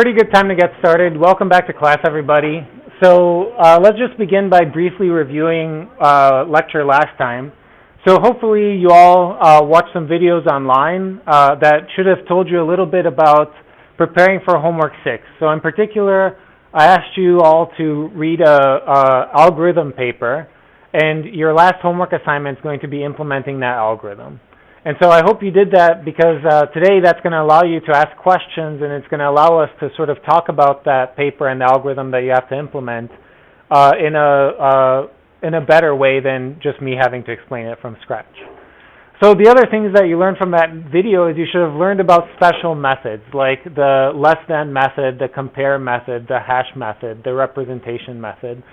Pretty good time to get started. Welcome back to class, everybody. So let's just begin by briefly reviewing lecture last time. So hopefully you all watched some videos online that should have told you a little bit about preparing for homework 6. So in particular, I asked you all to read a algorithm paper, and your last homework assignment is going to be implementing that algorithm. And so I hope you did that because today that's going to allow you to ask questions, and it's going to allow us to sort of talk about that paper and the algorithm that you have to implement in a better way than just me having to explain it from scratch. So the other things that you learned from that video is you should have learned about special methods like the less than method, the compare method, the hash method, the representation method,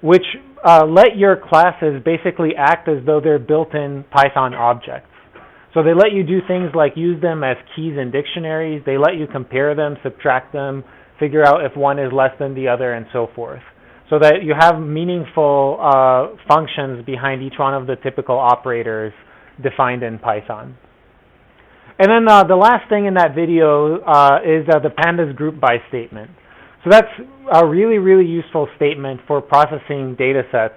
which let your classes basically act as though they're built-in Python objects. So they let you do things like use them as keys in dictionaries. They let you compare them, subtract them, figure out if one is less than the other, and so forth. So that you have meaningful functions behind each one of the typical operators defined in Python. And then the last thing in that video is the pandas group by statement. So that's a really, really useful statement for processing data sets,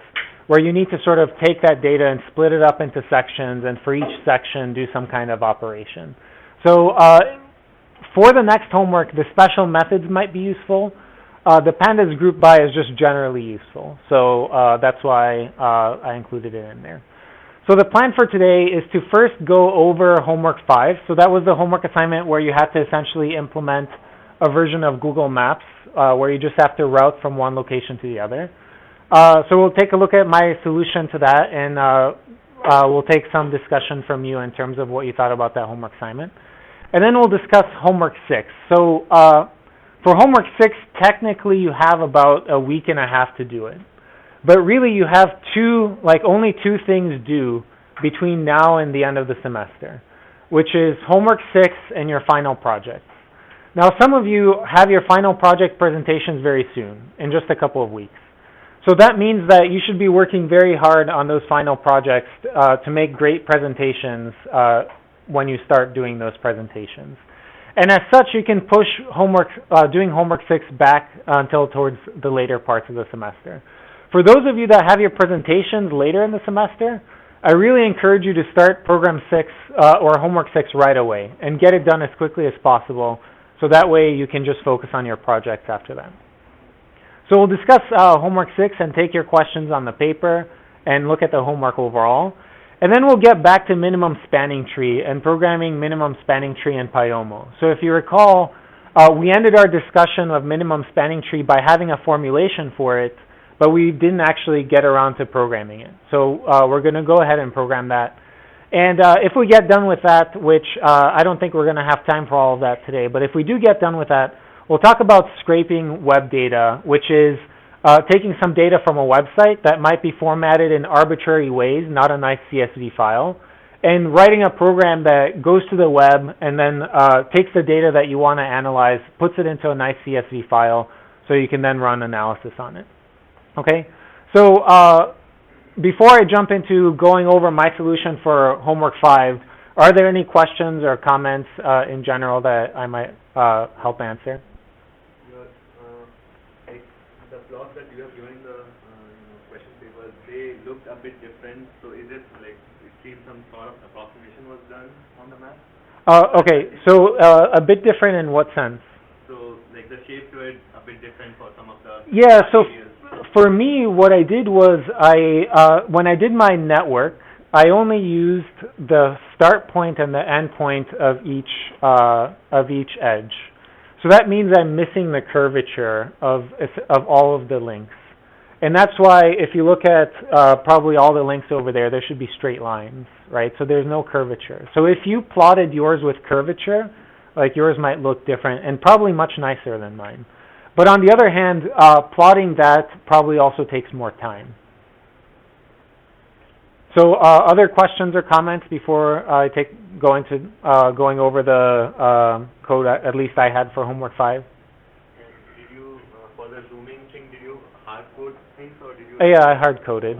where you need to sort of take that data and split it up into sections, and for each section do some kind of operation. So for the next homework, the special methods might be useful. The pandas group by is just generally useful. So that's why I included it in there. So the plan for today is to first go over homework 5. So that was the homework assignment where you had to essentially implement a version of Google Maps where you just have to route from one location to the other. So we'll take a look at my solution to that, and we'll take some discussion from you in terms of what you thought about that homework assignment. And then we'll discuss homework 6. So for homework 6, technically you have about a week and a half to do it. But really you have only two things due between now and the end of the semester, which is homework 6 and your final project. Now some of you have your final project presentations very soon, in just a couple of weeks. So that means that you should be working very hard on those final projects to make great presentations when you start doing those presentations. And as such, you can push doing homework 6 back until towards the later parts of the semester. For those of you that have your presentations later in the semester, I really encourage you to start program 6 or homework 6 right away and get it done as quickly as possible, so that way you can just focus on your projects after that. So we'll discuss homework 6 and take your questions on the paper and look at the homework overall. And then we'll get back to minimum spanning tree and programming minimum spanning tree in Pyomo. So if you recall, we ended our discussion of minimum spanning tree by having a formulation for it, but we didn't actually get around to programming it. So we're going to go ahead and program that. And if we get done with that, which I don't think we're going to have time for all of that today, but if we do get done with that, we'll talk about scraping web data, which is taking some data from a website that might be formatted in arbitrary ways, not a nice CSV file, and writing a program that goes to the web and then takes the data that you want to analyze, puts it into a nice CSV file, so you can then run analysis on it. Okay? So before I jump into going over my solution for homework 5, are there any questions or comments in general that I might help answer? The plots that you have given in the question papers, they looked a bit different. So is it like it seems some sort of approximation was done on the map? Okay, so a bit different in what sense? So like the shape to it a bit different for some of the so for me, what I did was when I did my network, I only used the start point and the end point of each edge. So that means I'm missing the curvature of all of the links. And that's why if you look at probably all the links over there, there should be straight lines, right? So there's no curvature. So if you plotted yours with curvature, like yours might look different and probably much nicer than mine. But on the other hand, plotting that probably also takes more time. So other questions or comments before I going over the code at least I had for homework 5? Did you, for the zooming thing, did you hard code things or did you? Yeah, I hard coded.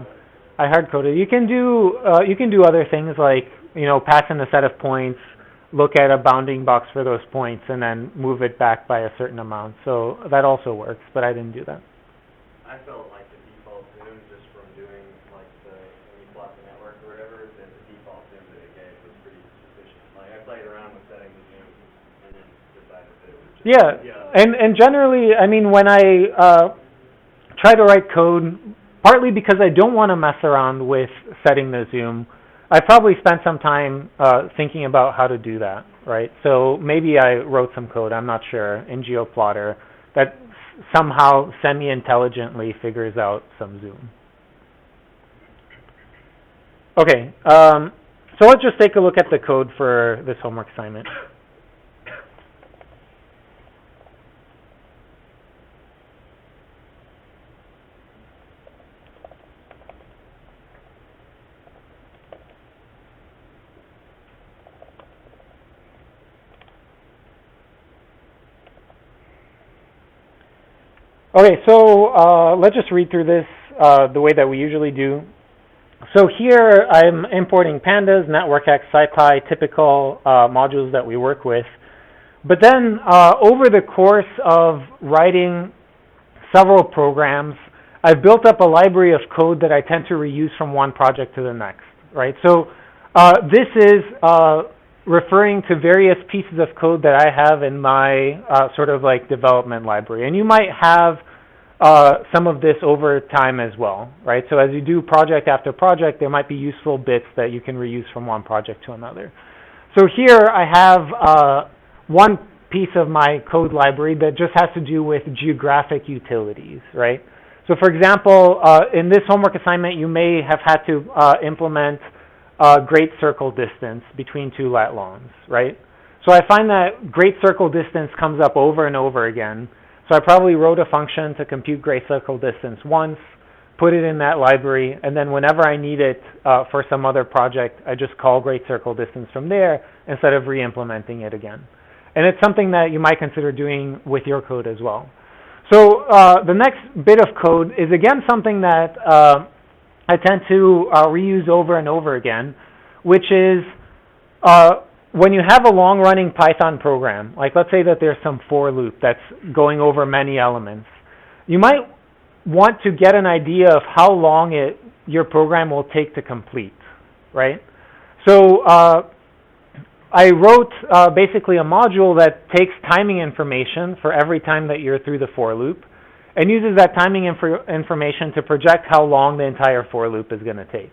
You can do other things like pass in a set of points, look at a bounding box for those points, and then move it back by a certain amount. So that also works, but I didn't do that. I felt like the default zoom, just from doing like when you plot the network or whatever, then the default zoom that it gave was pretty sufficient. Like I played around with setting the zoom and then decided that it was just and generally, I mean, when I try to write code, partly because I don't want to mess around with setting the zoom, I probably spent some time thinking about how to do that, right? So maybe I wrote some code, I'm not sure, in GeoPlotter that somehow semi-intelligently figures out some zoom. Okay, so let's just take a look at the code for this homework assignment. Okay, so let's just read through this the way that we usually do. So here I'm importing pandas, networkx, SciPy, typical modules that we work with. But then over the course of writing several programs, I've built up a library of code that I tend to reuse from one project to the next, right? So this is referring to various pieces of code that I have in my sort of like development library. And you might have some of this over time as well, right? So as you do project after project, there might be useful bits that you can reuse from one project to another. So here I have one piece of my code library that just has to do with geographic utilities, right? So for example, in this homework assignment, you may have had to implement great circle distance between two lat longs, right? So I find that great circle distance comes up over and over again. So I probably wrote a function to compute great circle distance once, put it in that library, and then whenever I need it for some other project, I just call great circle distance from there instead of re-implementing it again. And it's something that you might consider doing with your code as well. So the next bit of code is again something that I tend to reuse over and over again, which is when you have a long-running Python program, like let's say that there's some for loop that's going over many elements, you might want to get an idea of how long your program will take to complete, right? So I wrote basically a module that takes timing information for every time that you're through the for loop and uses that timing information to project how long the entire for loop is going to take.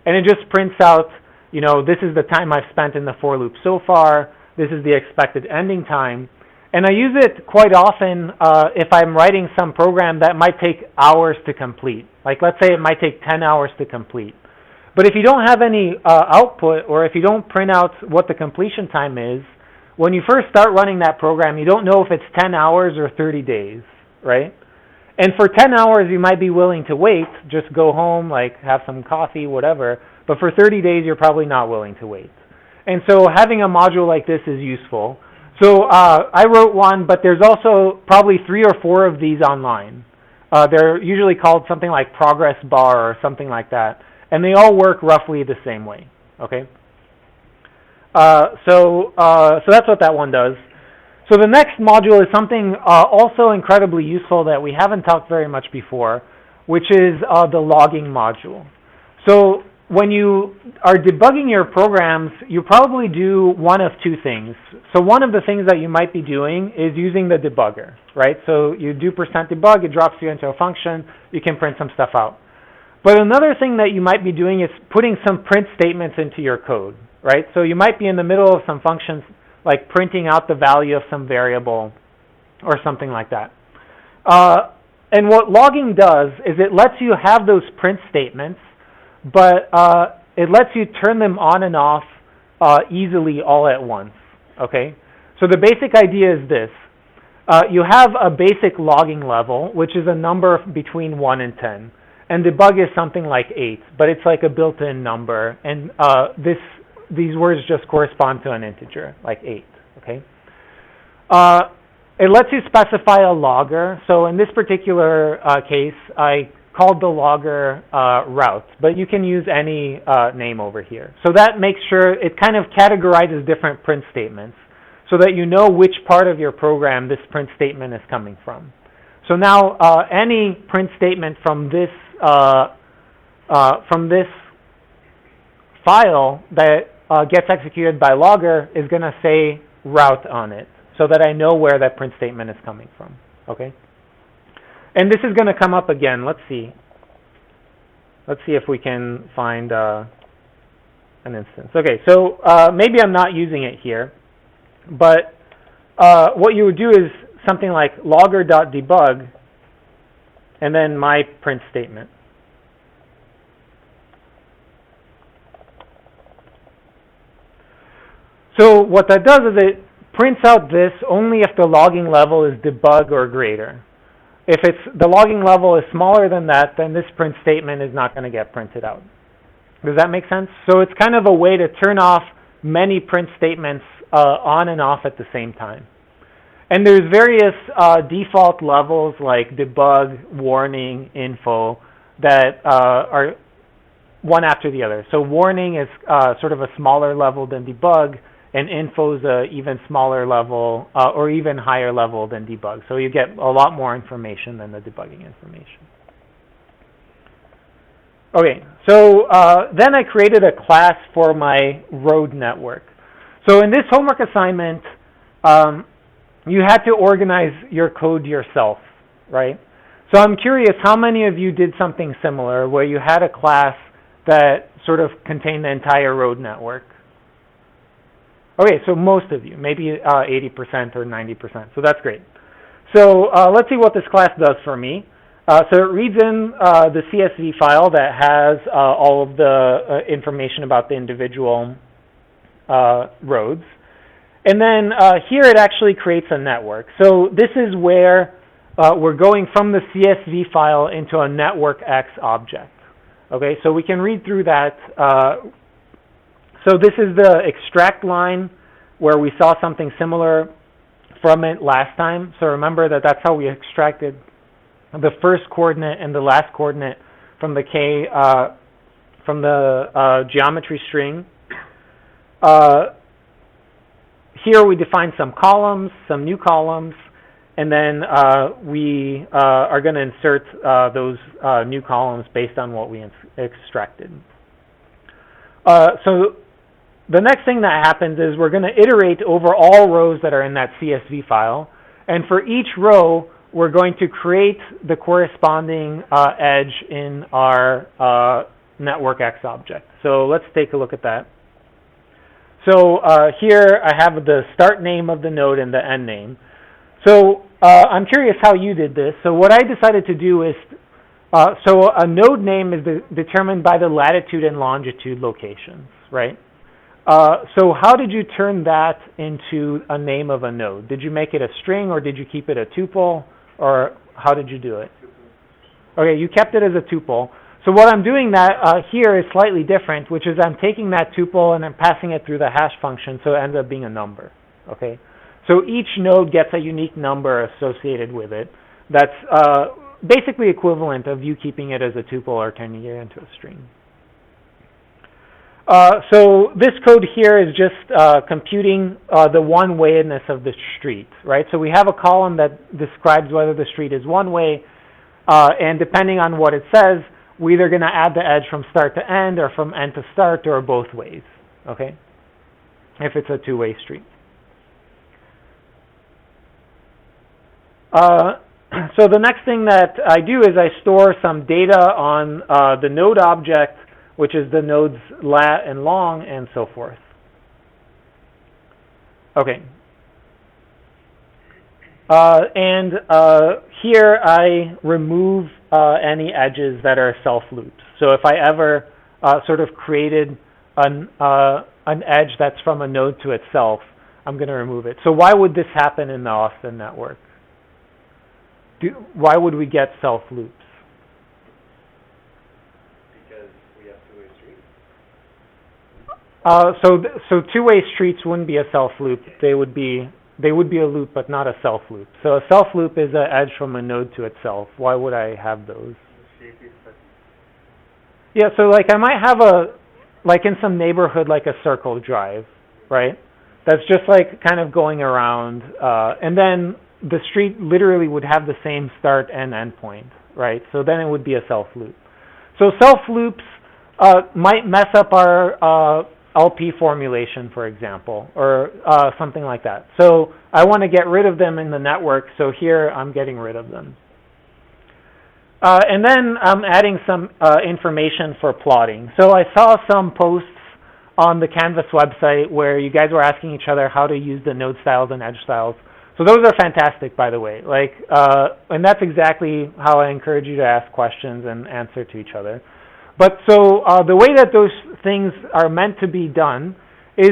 And it just prints out, you know, this is the time I've spent in the for loop so far, this is the expected ending time. And I use it quite often if I'm writing some program that might take hours to complete. Like let's say it might take 10 hours to complete. But if you don't have any output, or if you don't print out what the completion time is, when you first start running that program, you don't know if it's 10 hours or 30 days, right? And for 10 hours, you might be willing to wait, just go home, like have some coffee, whatever. But for 30 days, you're probably not willing to wait. And so having a module like this is useful. So I wrote one, but there's also probably 3 or 4 of these online. They're usually called something like progress bar or something like that. And they all work roughly the same way, okay? So that's what that one does. So the next module is something also incredibly useful that we haven't talked very much before, which is the logging module. So when you are debugging your programs, you probably do one of 2 things. So one of the things that you might be doing is using the debugger, right? So you do %debug, it drops you into a function, you can print some stuff out. But another thing that you might be doing is putting some print statements into your code, right? So you might be in the middle of some functions like printing out the value of some variable or something like that. And what logging does is it lets you have those print statements, but it lets you turn them on and off easily all at once, okay? So the basic idea is this. You have a basic logging level, which is a number between 1 and 10. And debug is something like 8, but it's like a built-in number. And these words just correspond to an integer, like 8, okay? It lets you specify a logger. So in this particular case, I called the logger route, but you can use any name over here. So that makes sure it kind of categorizes different print statements so that you know which part of your program this print statement is coming from. So now any print statement from this file that gets executed by logger is going to say route on it so that I know where that print statement is coming from. Okay? And this is going to come up again. Let's see. Let's see if we can find an instance. Okay, so maybe I'm not using it here, but what you would do is something like logger.debug and then my print statement. So what that does is it prints out this only if the logging level is debug or greater. If the logging level is smaller than that, then this print statement is not going to get printed out. Does that make sense? So it's kind of a way to turn off many print statements on and off at the same time. And there's various default levels like debug, warning, info that are one after the other. So warning is sort of a smaller level than debug, and info is an even smaller level or even higher level than debug. So you get a lot more information than the debugging information. Okay, so then I created a class for my road network. So in this homework assignment, you had to organize your code yourself, right? So I'm curious, how many of you did something similar where you had a class that sort of contained the entire road network? Okay, so most of you, maybe 80% or 90%, so that's great. So let's see what this class does for me. So it reads in the CSV file that has all of the information about the individual roads. And then here it actually creates a network. So this is where we're going from the CSV file into a network X object. Okay, so we can read through that. So this is the extract line where we saw something similar from it last time. So remember that that's how we extracted the first coordinate and the last coordinate from the geometry string. Here we define some columns, some new columns, and then we are going to insert those new columns based on what we extracted. So the next thing that happens is we're going to iterate over all rows that are in that CSV file. And for each row, we're going to create the corresponding edge in our network X object. So let's take a look at that. So here I have the start name of the node and the end name. So I'm curious how you did this. So what I decided to do is, so a node name is determined by the latitude and longitude locations, right? So how did you turn that into a name of a node? Did you make it a string or did you keep it a tuple, or how did you do it? Okay, you kept it as a tuple. So what I'm doing here is slightly different, which is I'm taking that tuple and I'm passing it through the hash function, so it ends up being a number. Okay, so each node gets a unique number associated with it. That's basically equivalent of you keeping it as a tuple or turning it into a string. So this code here is just computing the one-wayedness of the street, right? So we have a column that describes whether the street is one way, and depending on what it says, we're either going to add the edge from start to end or from end to start or both ways, okay? If it's a two-way street. So the next thing that I do is I store some data on the node object, which is the nodes lat and long and so forth. Okay. And here I remove any edges that are self-loops. So if I ever sort of created an edge that's from a node to itself, I'm going to remove it. So why would this happen in the Austin network? Why would we get self-loops? Because we have two-way streets. So two-way streets wouldn't be a self-loop. They would be a loop, but not a self-loop. So a self-loop is an edge from a node to itself. Why would I have those? The Yeah, so like I might have like in some neighborhood, like a circle drive, right? That's just like kind of going around, and then the street literally would have the same start and end point, right? So then it would be a self loop. So self loops might mess up our LP formulation, for example, or something like that. So I want to get rid of them in the network, so here I'm getting rid of them. And then I'm adding some information for plotting. So I saw some posts on the Canvas website where you guys were asking each other how to use the node styles and edge styles. So those are fantastic, by the way. Like, and that's exactly how I encourage you to ask questions and answer to each other. But so the way that those things are meant to be done is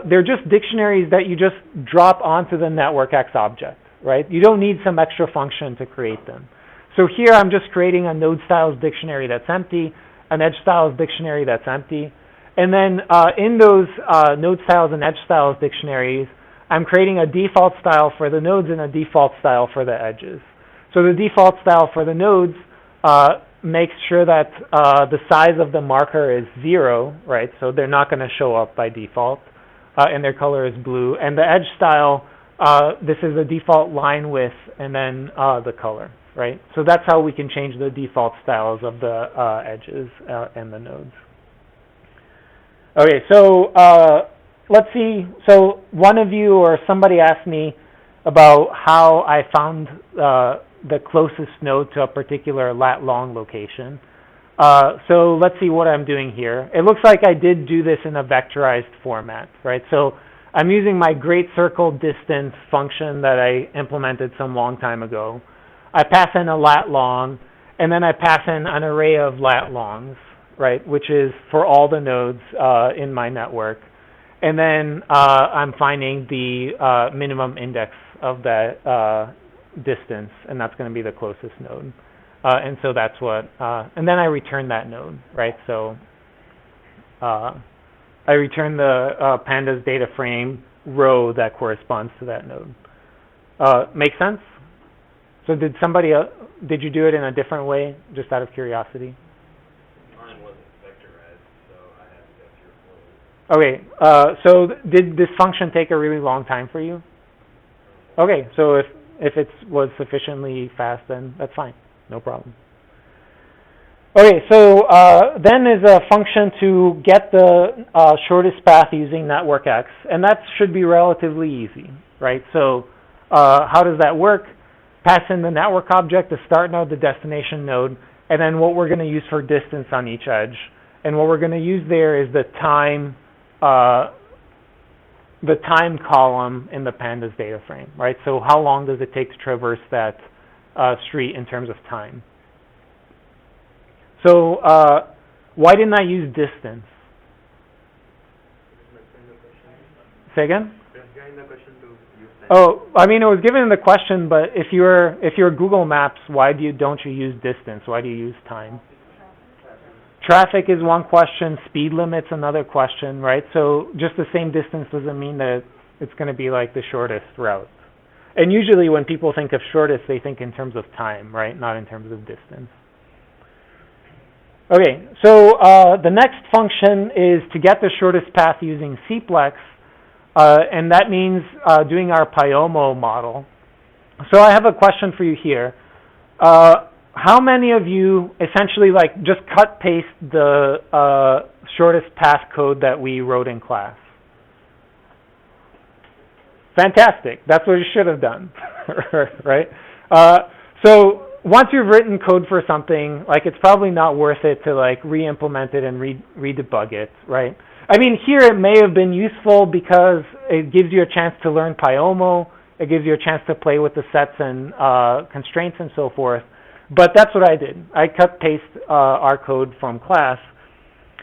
they're just dictionaries that you just drop onto the network X object, right? You don't need some extra function to create them. So here I'm just creating a node styles dictionary that's empty, an edge styles dictionary that's empty. And then in those node styles and edge styles dictionaries, I'm creating a default style for the nodes and a default style for the edges. So the default style for the nodes makes sure that the size of the marker is 0, right? So they're not going to show up by default, and their color is blue. And the edge style, this is the default line width and then the color, right? So that's how we can change the default styles of the edges and the nodes. Okay, so let's see. So one of you or somebody asked me about how I found the closest node to a particular lat-long location. So let's see what I'm doing here. It looks like I did do this in a vectorized format, right? So I'm using my great circle distance function that I implemented some long time ago. I pass in a lat-long, and then I pass in an array of lat-longs, right, which is for all the nodes in my network. And then I'm finding the minimum index of that distance, and that's going to be the closest node. And so that's what, and then I return that node, right? So I return the pandas data frame row that corresponds to that node. Make sense? So did you do it in a different way, just out of curiosity? Mine wasn't vectorized, so I had to go through a flow. Okay, so did this function take a really long time for you? Okay, so if it was sufficiently fast, then that's fine, no problem. Okay, so then is a function to get the shortest path using network X, and that should be relatively easy, right? So how does that work? Pass in the network object, the start node, the destination node, and then what we're going to use for distance on each edge. And what we're going to use there is the time column in the pandas data frame, right? So how long does it take to traverse that street in terms of time? So why didn't I use distance? Say again? Oh, I mean, it was given in the question, but if you're Google Maps, why don't you use distance? Why do you use time? Traffic is one question. Speed limit's another question, right? So just the same distance doesn't mean that it's going to be like the shortest route. And usually when people think of shortest, they think in terms of time, right? Not in terms of distance. Okay, so the next function is to get the shortest path using Cplex, and that means doing our Pyomo model. So I have a question for you here. How many of you essentially like just cut paste the shortest path code that we wrote in class? Fantastic. That's what you should have done, right? So once you've written code for something, like it's probably not worth it to like re-implement it and re-debug it, right? I mean, here it may have been useful because it gives you a chance to learn Pyomo. It gives you a chance to play with the sets and constraints and so forth. But that's what I did. I cut paste our code from class.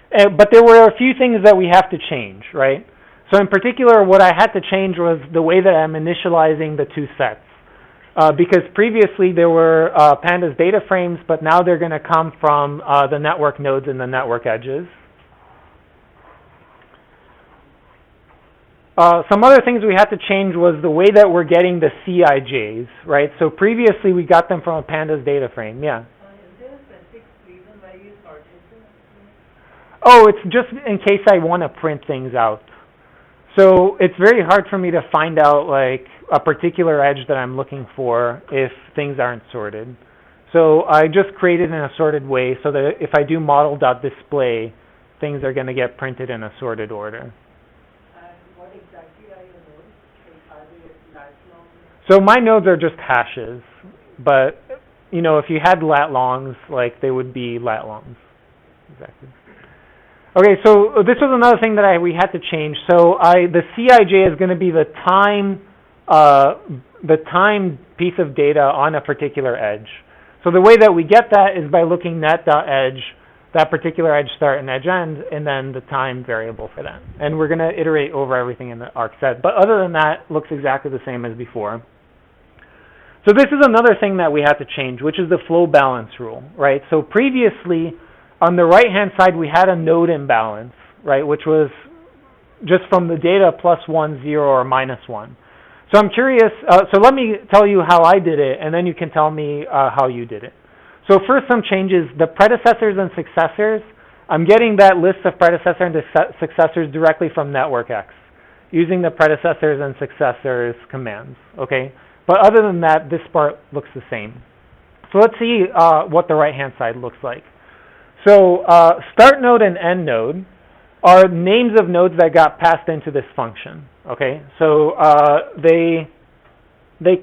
But there were a few things that we have to change, right? So in particular, what I had to change was the way that I'm initializing the two sets. Because previously there were pandas data frames, but now they're going to come from the network nodes and the network edges. Some other things we had to change was the way that we're getting the CIJs, right? So previously we got them from a pandas data frame. Yeah? Is there a specific Oh, it's just in case I want to print things out. So it's very hard for me to find out like a particular edge that I'm looking for if things aren't sorted. So I just created in a sorted way so that if I do model.display, things are going to get printed in a sorted order. And what exactly are your nodes? Like, are they lat long? So my nodes are just hashes, but you know, if you had lat longs, like they would be lat longs. Exactly. Okay, so this was another thing that we had to change. So the Cij is going to be the time piece of data on a particular edge. So the way that we get that is by looking net.edge, that particular edge start and edge end, and then the time variable for that. And we're going to iterate over everything in the arc set. But other than that, looks exactly the same as before. So this is another thing that we had to change, which is the flow balance rule, right? So previously, on the right-hand side, we had a node imbalance, right, which was just from the data +1, 0, or -1. So I'm curious, so let me tell you how I did it, and then you can tell me how you did it. So first, some changes. The predecessors and successors, I'm getting that list of predecessor and successors directly from NetworkX, using the predecessors and successors commands, okay? But other than that, this part looks the same. So let's see what the right-hand side looks like. So start node and end node are names of nodes that got passed into this function. Okay, so they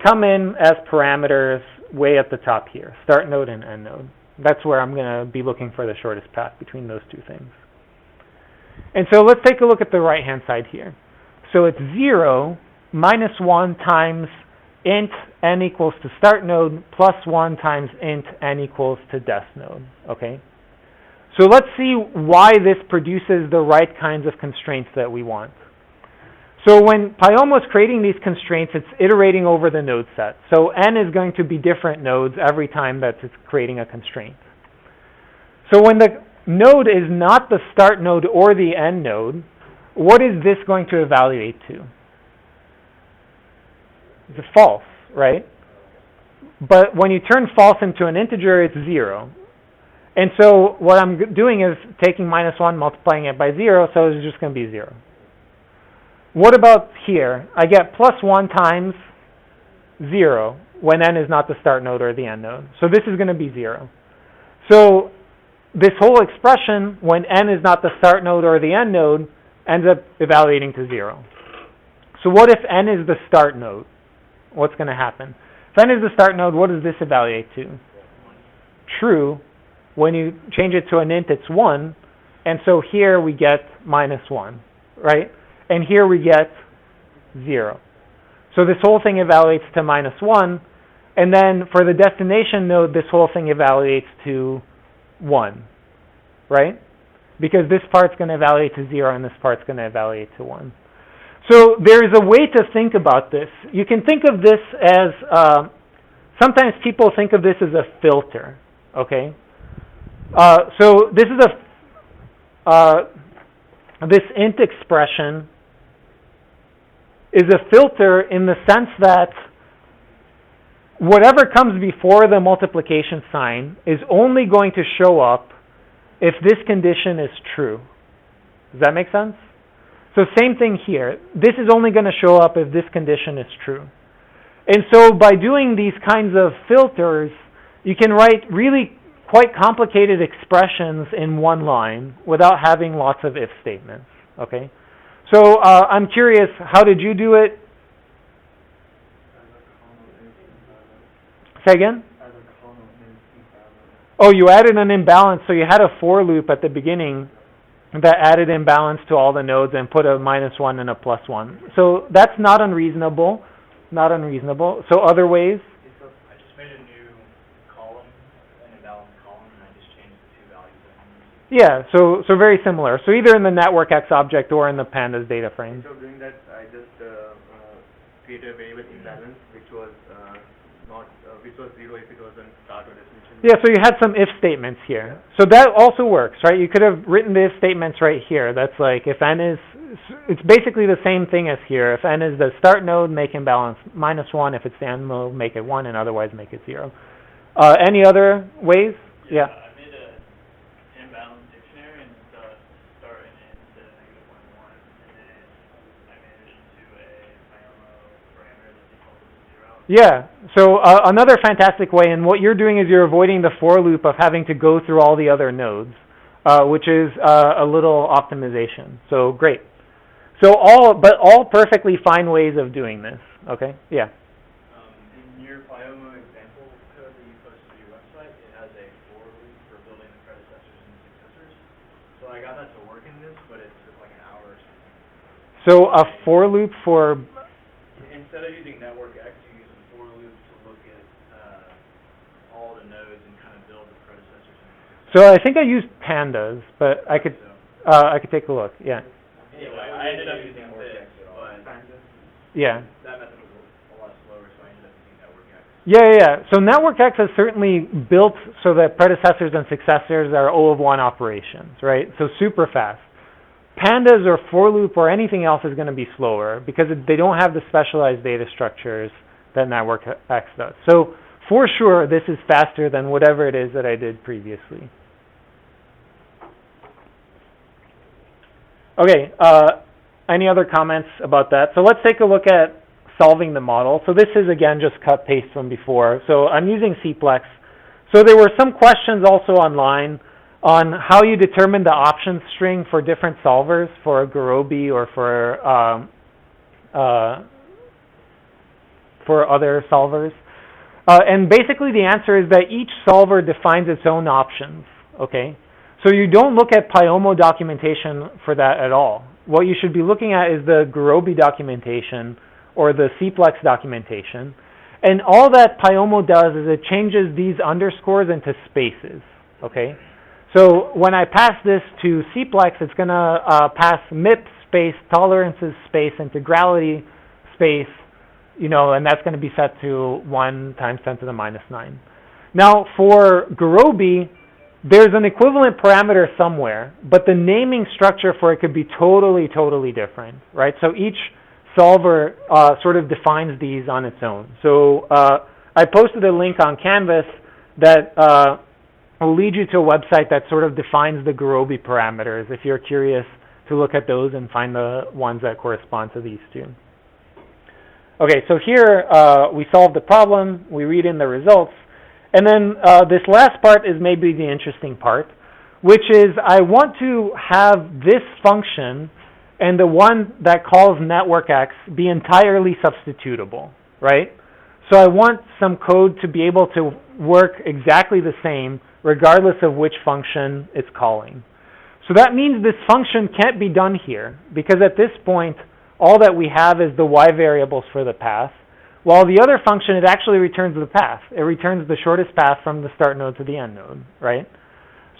come in as parameters way at the top here, start node and end node. That's where I'm going to be looking for the shortest path between those two things. And so let's take a look at the right-hand side here. So it's 0 -1 times int n equals to start node +1 times int n equals to dest node. Okay. So let's see why this produces the right kinds of constraints that we want. So when Pyom was creating these constraints, it's iterating over the node set. So n is going to be different nodes every time that it's creating a constraint. So when the node is not the start node or the end node, what is this going to evaluate to? It's false, right? But when you turn false into an integer, it's 0. And so what I'm doing is taking -1, multiplying it by 0, so it's just going to be 0. What about here? I get +1 times 0 when n is not the start node or the end node. So this is going to be 0. So this whole expression, when n is not the start node or the end node, ends up evaluating to 0. So what if n is the start node? What's going to happen? If n is the start node, what does this evaluate to? True. When you change it to an int, it's 1. And so here we get -1, right? And here we get 0. So this whole thing evaluates to -1. And then for the destination node, this whole thing evaluates to 1, right? Because this part's going to evaluate to 0 and this part's going to evaluate to 1. So there's a way to think about this. You can think of this as, sometimes people think of this as a filter, okay? So this is this int expression is a filter in the sense that whatever comes before the multiplication sign is only going to show up if this condition is true. Does that make sense? So same thing here. This is only going to show up if this condition is true. And so by doing these kinds of filters, you can write really quite complicated expressions in one line without having lots of if statements. Okay? So I'm curious, how did you do it? Say again? Oh, you added an imbalance. So you had a for loop at the beginning that added imbalance to all the nodes and put a -1 and a +1. So that's not unreasonable. Not unreasonable. So other ways? I just made a new column, an imbalanced column, and I just changed the two values. Yeah, so very similar. So either in the NetworkX object or in the pandas data frame. So doing that, I just created a variable imbalance, which was which was 0 if it was a start or destination. Yeah, so you had some if statements here. So that also works, right? You could have written the if statements right here. That's like if n is, it's basically the same thing as here. If n is the start node, make imbalance -1. If it's the end node, make it 1, and otherwise make it 0. Any other ways? Yeah. I made an imbalance dictionary, and Yeah. So another fantastic way, and what you're doing is you're avoiding the for loop of having to go through all the other nodes, which is a little optimization. So great. So all perfectly fine ways of doing this. Okay. Yeah. In your Pyomo example code that you posted to your website, it has a for loop for building the predecessors and successors. So I got that to work in this, but it took like an hour or something. So a for loop for. Instead of using network X, you use a for loop to look at all the nodes and kind of build the predecessors and successors. So I think I used pandas, but I could take a look. Yeah. Anyway, I ended up using this, but Yeah. that method was a lot slower, so I ended up using network X. Yeah. So network X is certainly built so that predecessors and successors are O of 1 operations, right? So super fast. Pandas or for loop or anything else is going to be slower because they don't have the specialized data structures that network X does. So for sure, this is faster than whatever it is that I did previously. Okay, any other comments about that? So let's take a look at solving the model. So this is, again, just cut-paste from before. So I'm using Cplex. So there were some questions also online on how you determine the option string for different solvers, for Gurobi or for other solvers. And basically the answer is that each solver defines its own options, okay? So you don't look at Pyomo documentation for that at all. What you should be looking at is the Gurobi documentation or the Cplex documentation. And all that Pyomo does is it changes these underscores into spaces, okay? So when I pass this to Cplex, it's going to pass MIP space, tolerances space, integrality space, and that's going to be set to 1 times 10 to the minus 9. Now for Gurobi, there's an equivalent parameter somewhere, but the naming structure for it could be totally different, right? So each solver sort of defines these on its own. So I posted a link on Canvas that will lead you to a website that sort of defines the Gurobi parameters if you're curious to look at those and find the ones that correspond to these two. Okay, so here we solve the problem, we read in the results, and then this last part is maybe the interesting part, which is I want to have this function and the one that calls network X be entirely substitutable, right? So I want some code to be able to work exactly the same regardless of which function it's calling. So that means this function can't be done here because at this point all that we have is the y variables for the path, while the other function, it actually returns the path. It returns the shortest path from the start node to the end node, right?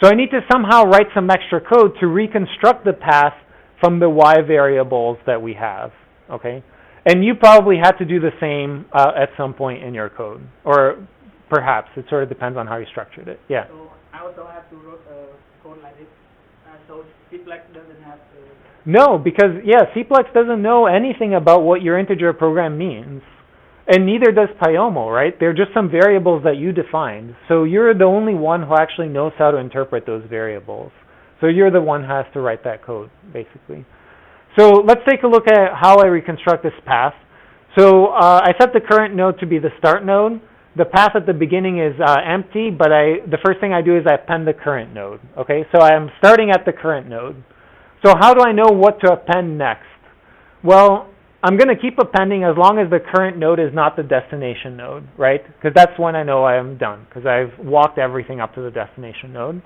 So I need to somehow write some extra code to reconstruct the path from the y variables that we have, okay? And you probably had to do the same at some point in your code, or perhaps. It sort of depends on how you structured it. Yeah? So I also have to write code like this. So Cplex doesn't have to... No, because, Cplex doesn't know anything about what your integer program means. And neither does Pyomo, right? They're just some variables that you defined. So you're the only one who actually knows how to interpret those variables. So you're the one who has to write that code, basically. So let's take a look at how I reconstruct this path. So I set the current node to be the start node. The path at the beginning is empty, but the first thing I do is I append the current node. Okay, so I'm starting at the current node. So how do I know what to append next? Well, I'm going to keep appending as long as the current node is not the destination node, right? Because that's when I know I am done, because I've walked everything up to the destination node.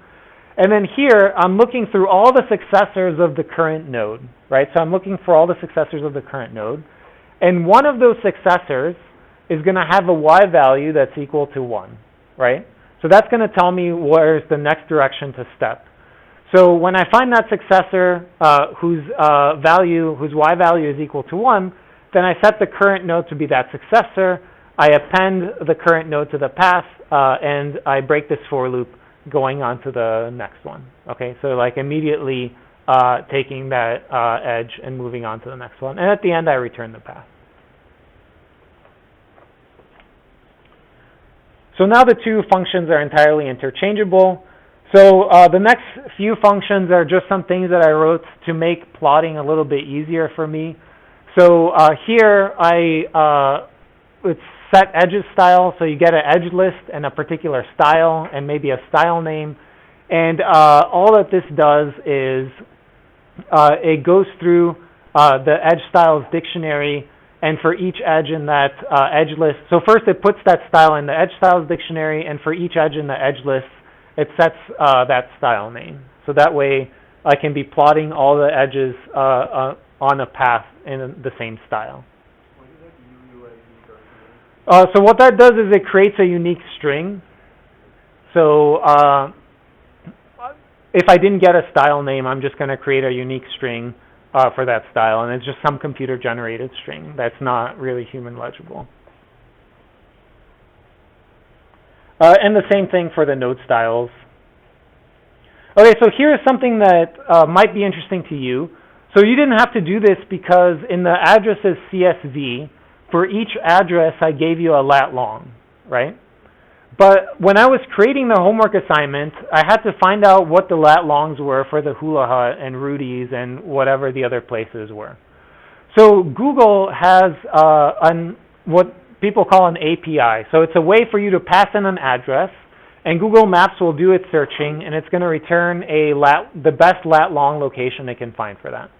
And then here, I'm looking through all the successors of the current node, right? So I'm looking for all the successors of the current node. And one of those successors is going to have a y value that's equal to 1, right? So that's going to tell me where's the next direction to step. So when I find that successor whose y value is equal to 1, then I set the current node to be that successor. I append the current node to the path, and I break this for loop going on to the next one. Okay, so like immediately taking that edge and moving on to the next one. And at the end, I return the path. So now the two functions are entirely interchangeable. So the next few functions are just some things that I wrote to make plotting a little bit easier for me. So here it's set edges style, so you get an edge list and a particular style and maybe a style name. And all that this does is it goes through the edge styles dictionary, and for each edge in that edge list, so first it puts that style in the edge styles dictionary, and for each edge in the edge list, it sets that style name. So that way I can be plotting all the edges on a path in the same style. What is that UUID? So what that does is it creates a unique string. So if I didn't get a style name, I'm just going to create a unique string for that style, and it's just some computer-generated string that's not really human legible. And the same thing for the node styles. Okay, so here's something that might be interesting to you. So you didn't have to do this because in the addresses CSV, for each address I gave you a lat long, right? But when I was creating the homework assignment, I had to find out what the lat longs were for the Hula Hut and Rudy's and whatever the other places were. So Google has what people call an API. So it's a way for you to pass in an address, and Google Maps will do its searching, and it's going to return the best lat long location it can find for that.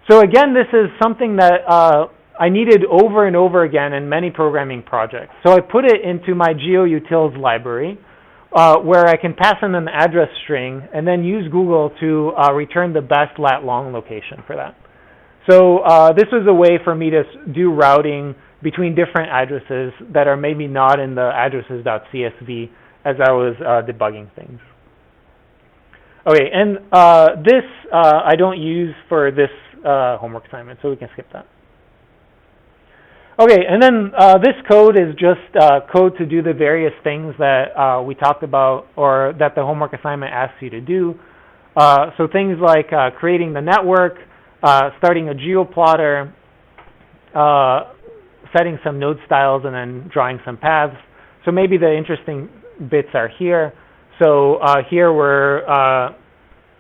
So again, this is something that I needed over and over again in many programming projects. So I put it into my GeoUtils library where I can pass in an address string and then use Google to return the best lat long location for that. So this was a way for me to do routing between different addresses that are maybe not in the addresses.csv as I was debugging things. Okay, and this I don't use for this homework assignment, so we can skip that. Okay, and then this code is just code to do the various things that we talked about or that the homework assignment asks you to do. So things like creating the network, starting a geoplotter, setting some node styles, and then drawing some paths. So maybe the interesting bits are here. So here we're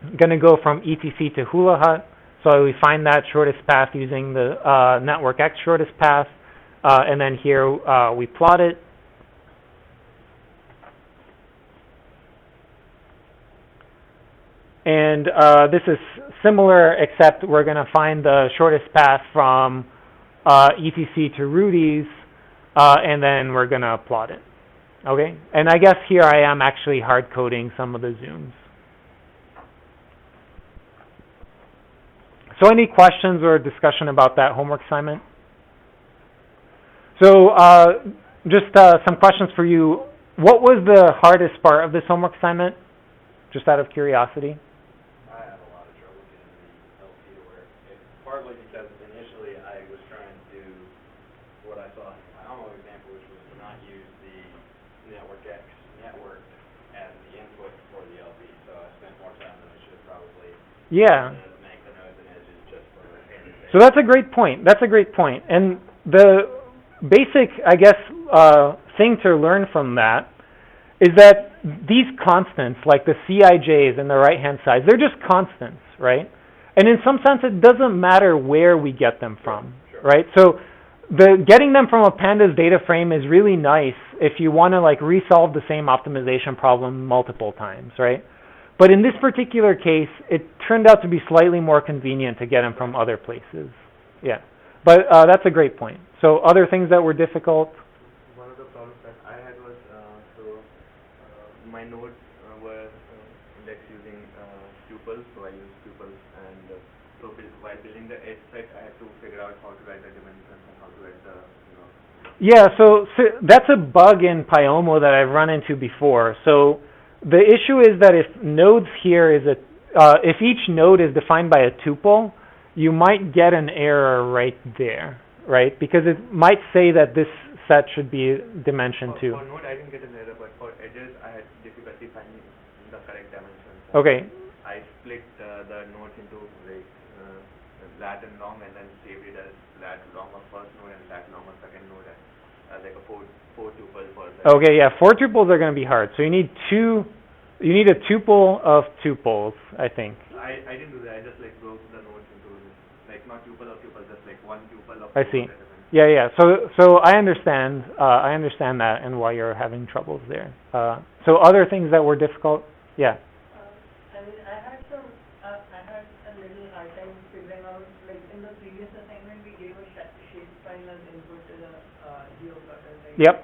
going to go from ETC to Hula Hut. So we find that shortest path using the network X shortest path. And then here we plot it. And this is similar, except we're going to find the shortest path from ETC to Rudy's, and then we're going to plot it. Okay? And I guess here I am actually hard coding some of the zooms. So any questions or discussion about that homework assignment? So just some questions for you. What was the hardest part of this homework assignment? Just out of curiosity. I had a lot of trouble getting the LP to work. Partly because initially I was trying to do what I saw in my Alamo example, which was to not use the network X network as the input for the LP. So I spent more time than I should have probably. Yeah. To make the nodes and edges just for anything. So that's a great point. That's a great point. And the basic, I guess, thing to learn from that is that these constants, like theCij's in the right-hand side, they're just constants, right? And in some sense, it doesn't matter where we get them from, right? So getting them from a pandas data frame is really nice if you want to like resolve the same optimization problem multiple times, right? But in this particular case, it turned out to be slightly more convenient to get them from other places. Yeah, but that's a great point. So other things that were difficult? One of the problems that I had was, my nodes were indexed using tuples, so I used tuples, and so while building the edge set, I had to figure out how to write the dimensions and how to write the, Yeah, so that's a bug in Pyomo that I've run into before. So the issue is that if nodes here is if each node is defined by a tuple, you might get an error right there, right? Because it might say that this set should be dimension 2. For node, I didn't get an error, but for edges, I had difficulty finding the correct dimensions. Okay. I split the nodes into like lat and long, and then saved it as lat long of first node and lat long of second node, and like a four tuple for that. Okay, yeah, 4 tuples are going to be hard. So you need a tuple of tuples, I think. I didn't do that. I just like broke the nodes into like not tuple of tuple, just like one tuple of. I see. Yeah. So I understand. I understand that and why you're having troubles there. So other things that were difficult. Yeah. I mean, I had a little hard time figuring out, like, in the previous assignment, we gave a shape file as input to the geoplotter, right? Yep.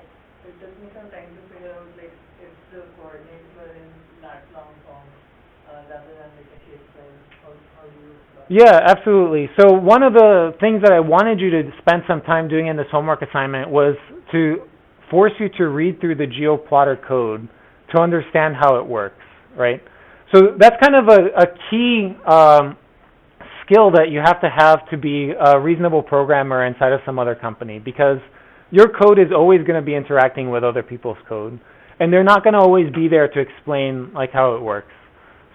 It took me some time to figure out, like, if the coordinates were in that long form, rather than like a shape file. How do you plot? Yeah, absolutely. So one of the things that I wanted you to spend some time doing in this homework assignment was to force you to read through the geoplotter code to understand how it works, right? So that's kind of a key skill that you have to be a reasonable programmer inside of some other company, because your code is always going to be interacting with other people's code, and they're not going to always be there to explain like how it works.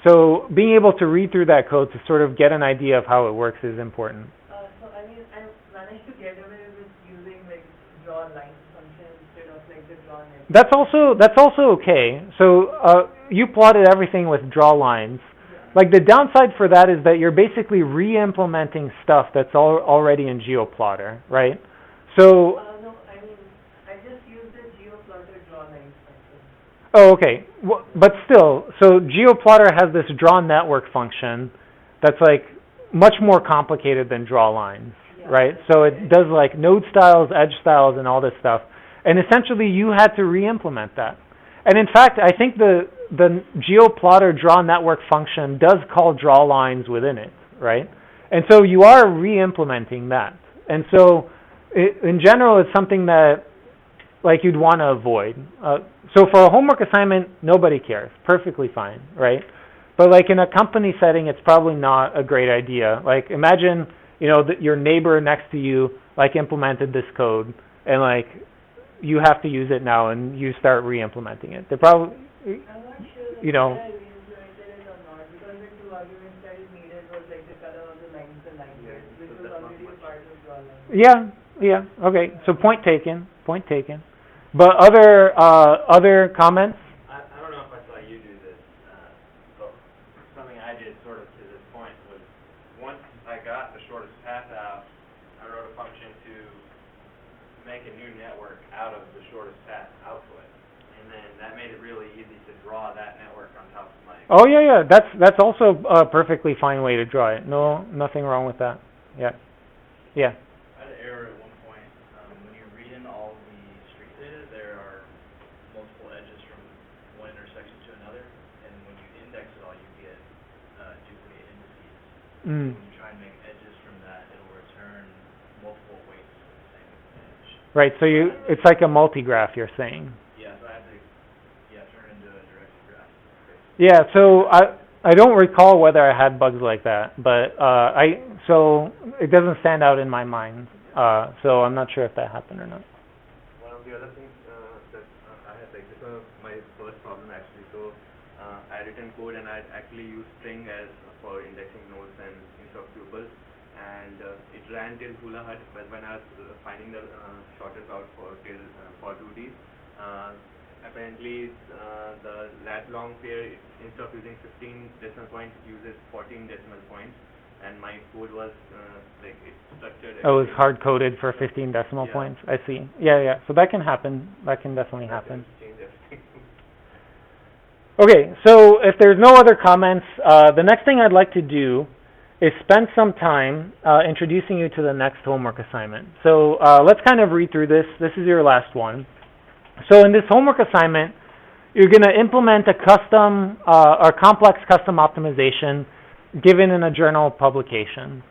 So being able to read through that code to sort of get an idea of how it works is important. So I mean, I managed to get away with using like draw line function instead of like the draw net. That's also okay. So you plotted everything with draw lines. Yeah. Like the downside for that is that you're basically re-implementing stuff that's already in GeoPlotter, right? So No, I mean, I just used the geoplotter draw line function. oh, okay. But still, so GeoPlotter has this draw network function that's like much more complicated than draw lines, Yeah. right? So it does like node styles, edge styles, and all this stuff. And essentially, you had to re-implement that. And in fact, I think the GeoPlotter draw network function does call draw lines within it, right? And so you are re-implementing that. And so in general, it's something that like you'd want to avoid. So for a homework assignment, nobody cares. Perfectly fine, right? But like in a company setting, it's probably not a great idea. Like imagine, that your neighbor next to you like implemented this code, and like you have to use it now, and you start re-implementing it. They're probably, I'm not sure you know. whether I re-implemented it or not, because the two arguments that it needed was like the color of the lines and line Yeah, width, which so was that's not already a much. part of draw line. Yeah. Okay. So point taken. But other comments? I don't know if I saw you do this, but something I did sort of to this point was once I got the shortest path out, I wrote a function to make a new network out of the shortest path output, and then that made it really easy to draw that network on top of my. Oh yeah. That's also a perfectly fine way to draw it. No, nothing wrong with that. Yeah. I had an error at one point. When you read in all the street data, there are multiple edges from one intersection to another, and when you index it all, you get duplicate indices. Mm. When you try and make edges from that, it'll return multiple weights of the same edge. Right. So it's like a multigraph. You're saying. Yeah, so I had to turn it into a directed graph. Yeah. So I don't recall whether I had bugs like that, but so it doesn't stand out in my mind. So I'm not sure if that happened or not. One of the other things that I had, like, this was my first problem actually. So I had written code and I had actually used string as for indexing nodes and instead of tuples, and it ran till hula hut. But when I was finding the shortest out for 2Ds, apparently the lat long pair, instead of using 15 decimal points, uses 14 decimal points. And my code was like it's structured. Oh, it was hard coded for 15 decimal Yeah. points. I see. Yeah. So that can happen. That can definitely happen. Change everything. Okay. So if there's no other comments, the next thing I'd like to do is spend some time introducing you to the next homework assignment. So let's kind of read through this. This is your last one. So in this homework assignment, you're going to implement a custom or complex custom optimization given in a journal publication.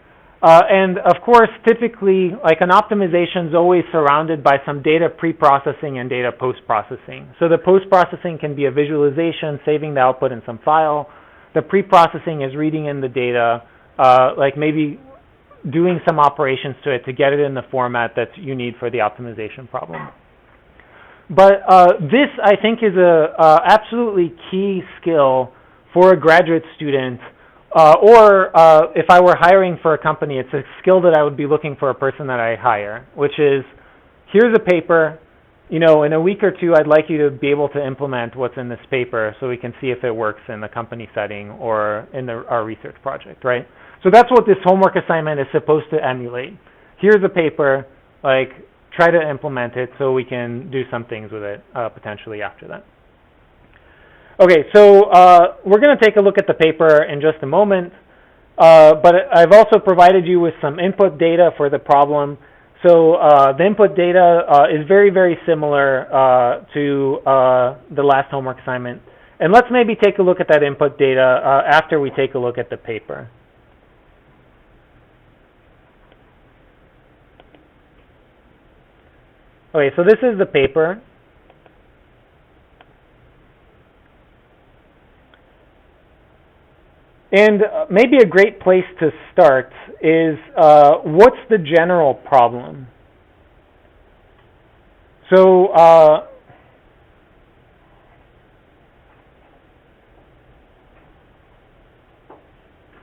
And of course, typically, like an optimization is always surrounded by some data pre-processing and data post-processing. So the post-processing can be a visualization, saving the output in some file. The pre-processing is reading in the data, like maybe doing some operations to it to get it in the format that you need for the optimization problem. But this, I think, is a absolutely key skill for a graduate student, or if I were hiring for a company, it's a skill that I would be looking for a person that I hire, which is, here's a paper, in a week or two, I'd like you to be able to implement what's in this paper so we can see if it works in the company setting or in our research project, right? So that's what this homework assignment is supposed to emulate. Here's a paper, Like, try to implement it so we can do some things with it potentially after that. Okay, so we're going to take a look at the paper in just a moment, but I've also provided you with some input data for the problem. So the input data is very, very similar to the last homework assignment. And let's maybe take a look at that input data after we take a look at the paper. Okay, so this is the paper. And maybe a great place to start is what's the general problem? So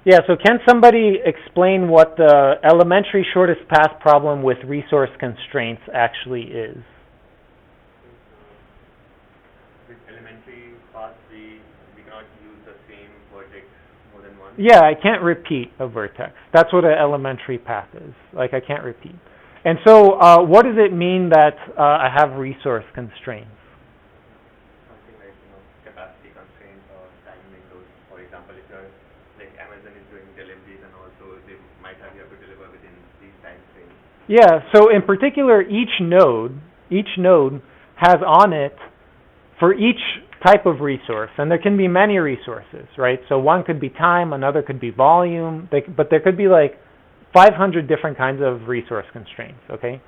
yeah, so can somebody explain what the elementary shortest path problem with resource constraints actually is? With elementary paths, we cannot use the same vertex more than once. Yeah, I can't repeat a vertex. That's what an elementary path is. Like, I can't repeat. And so what does it mean that I have resource constraints? Something like, capacity constraints or time windows. For example, if you're like Amazon is doing deliveries and also they might have you have to deliver within these time frames. Yeah, so in particular, each node has on it for each type of resource, and there can be many resources, right? So one could be time, another could be volume, but there could be like 500 different kinds of resource constraints, okay?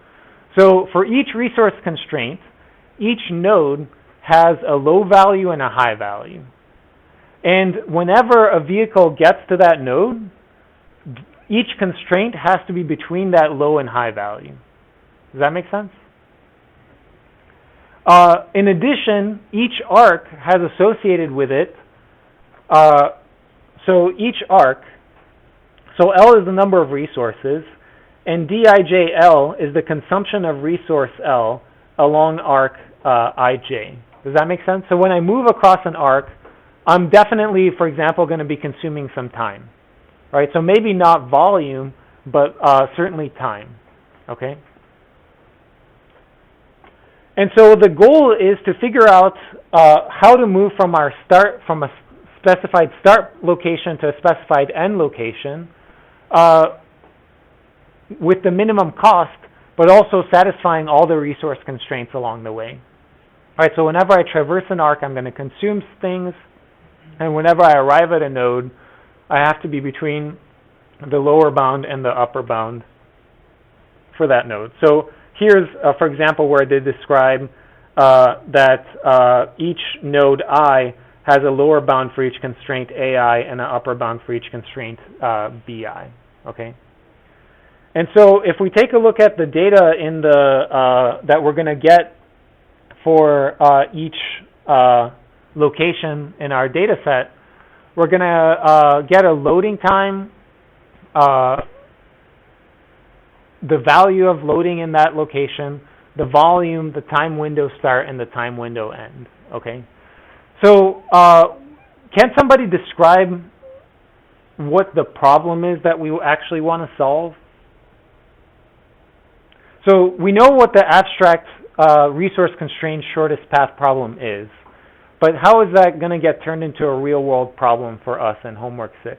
So for each resource constraint, each node has a low value and a high value. And whenever a vehicle gets to that node, each constraint has to be between that low and high value. Does that make sense? In addition, each arc has associated with it, so each arc, so L is the number of resources, and Dijl is the consumption of resource L along arc Ij. Does that make sense? So when I move across an arc, I'm definitely, for example, going to be consuming some time. Right? So maybe not volume, but certainly time. Okay? And so the goal is to figure out how to move from a specified start location to a specified end location with the minimum cost, but also satisfying all the resource constraints along the way. All right, so whenever I traverse an arc, I'm going to consume things, and whenever I arrive at a node, I have to be between the lower bound and the upper bound for that node. So here's, for example, where they describe that each node I has a lower bound for each constraint AI and an upper bound for each constraint BI. Okay. And so if we take a look at the data in the that we're going to get for each location in our data set, we're going to get a loading time, the value of loading in that location, the volume, the time window start, and the time window end. Okay. So can somebody describe what the problem is that we actually want to solve? So we know what the abstract resource constrained shortest path problem is, but how is that going to get turned into a real world problem for us in homework 6?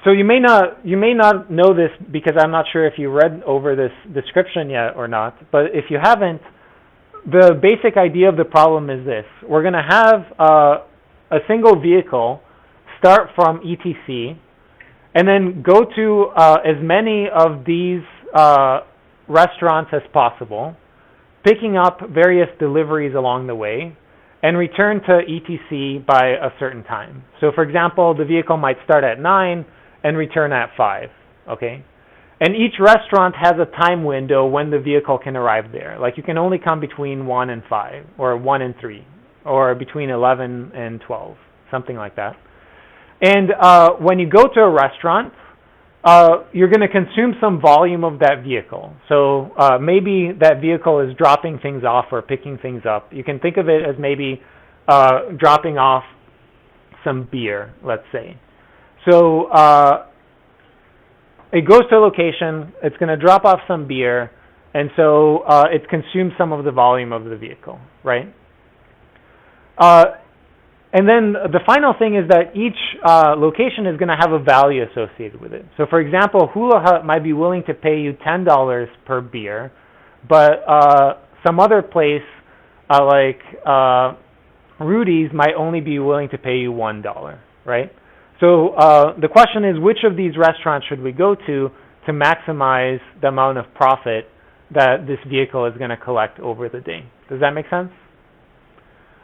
So you may not know this because I'm not sure if you read over this description yet or not, but if you haven't, the basic idea of the problem is this. We're going to have a single vehicle start from ETC and then go to as many of these restaurants as possible, picking up various deliveries along the way, and return to ETC by a certain time. So for example, the vehicle might start at 9 and return at 5, okay? And each restaurant has a time window when the vehicle can arrive there. Like you can only come between 1 and 5, or 1 and 3, or between 11 and 12, something like that. And when you go to a restaurant, you're going to consume some volume of that vehicle. So maybe that vehicle is dropping things off or picking things up. You can think of it as maybe dropping off some beer, let's say. So it goes to a location, it's going to drop off some beer, and so it consumes some of the volume of the vehicle, right? And then the final thing is that each location is going to have a value associated with it. So for example, Hula Hut might be willing to pay you $10 per beer, but some other place like Rudy's might only be willing to pay you $1, right? So the question is, which of these restaurants should we go to maximize the amount of profit that this vehicle is going to collect over the day? Does that make sense?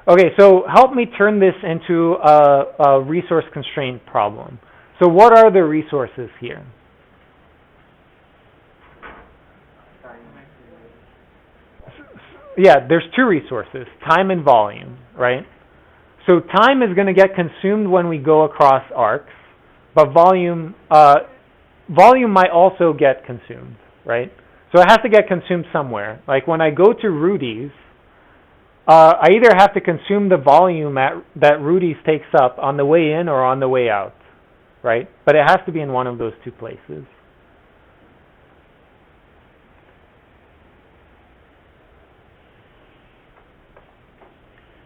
Okay, so help me turn this into a resource constraint problem. So what are the resources here? Yeah, there's two resources, time and volume, right? So time is going to get consumed when we go across arcs, but volume might also get consumed, right? So it has to get consumed somewhere. Like when I go to Rudy's, I either have to consume the volume that Rudy's takes up on the way in or on the way out, right? But it has to be in one of those two places.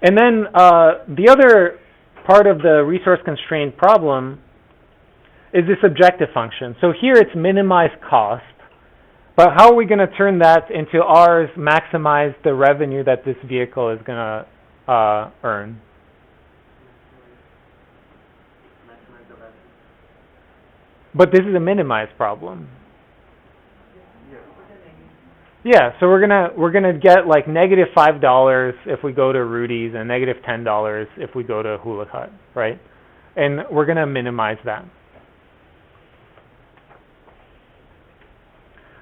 And then the other part of the resource constraint problem is this objective function. So here it's minimize cost, but how are we going to turn that into ours, maximize the revenue that this vehicle is going to earn? But this is a minimize problem. Yeah, so we're gonna get like -$5 if we go to Rudy's and -$10 if we go to Hula Hut, right? And we're gonna minimize that.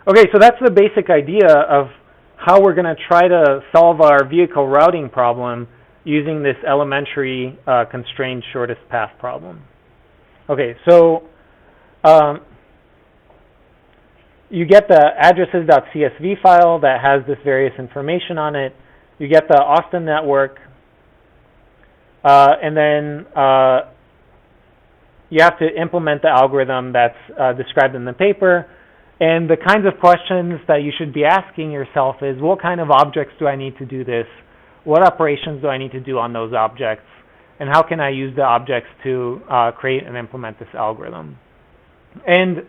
Okay, so that's the basic idea of how we're gonna try to solve our vehicle routing problem using this elementary constrained shortest path problem. Okay, so you get the addresses.csv file that has this various information on it. You get the Austin network, and then you have to implement the algorithm that's described in the paper. And the kinds of questions that you should be asking yourself is, what kind of objects do I need to do this? What operations do I need to do on those objects? And how can I use the objects to create and implement this algorithm? And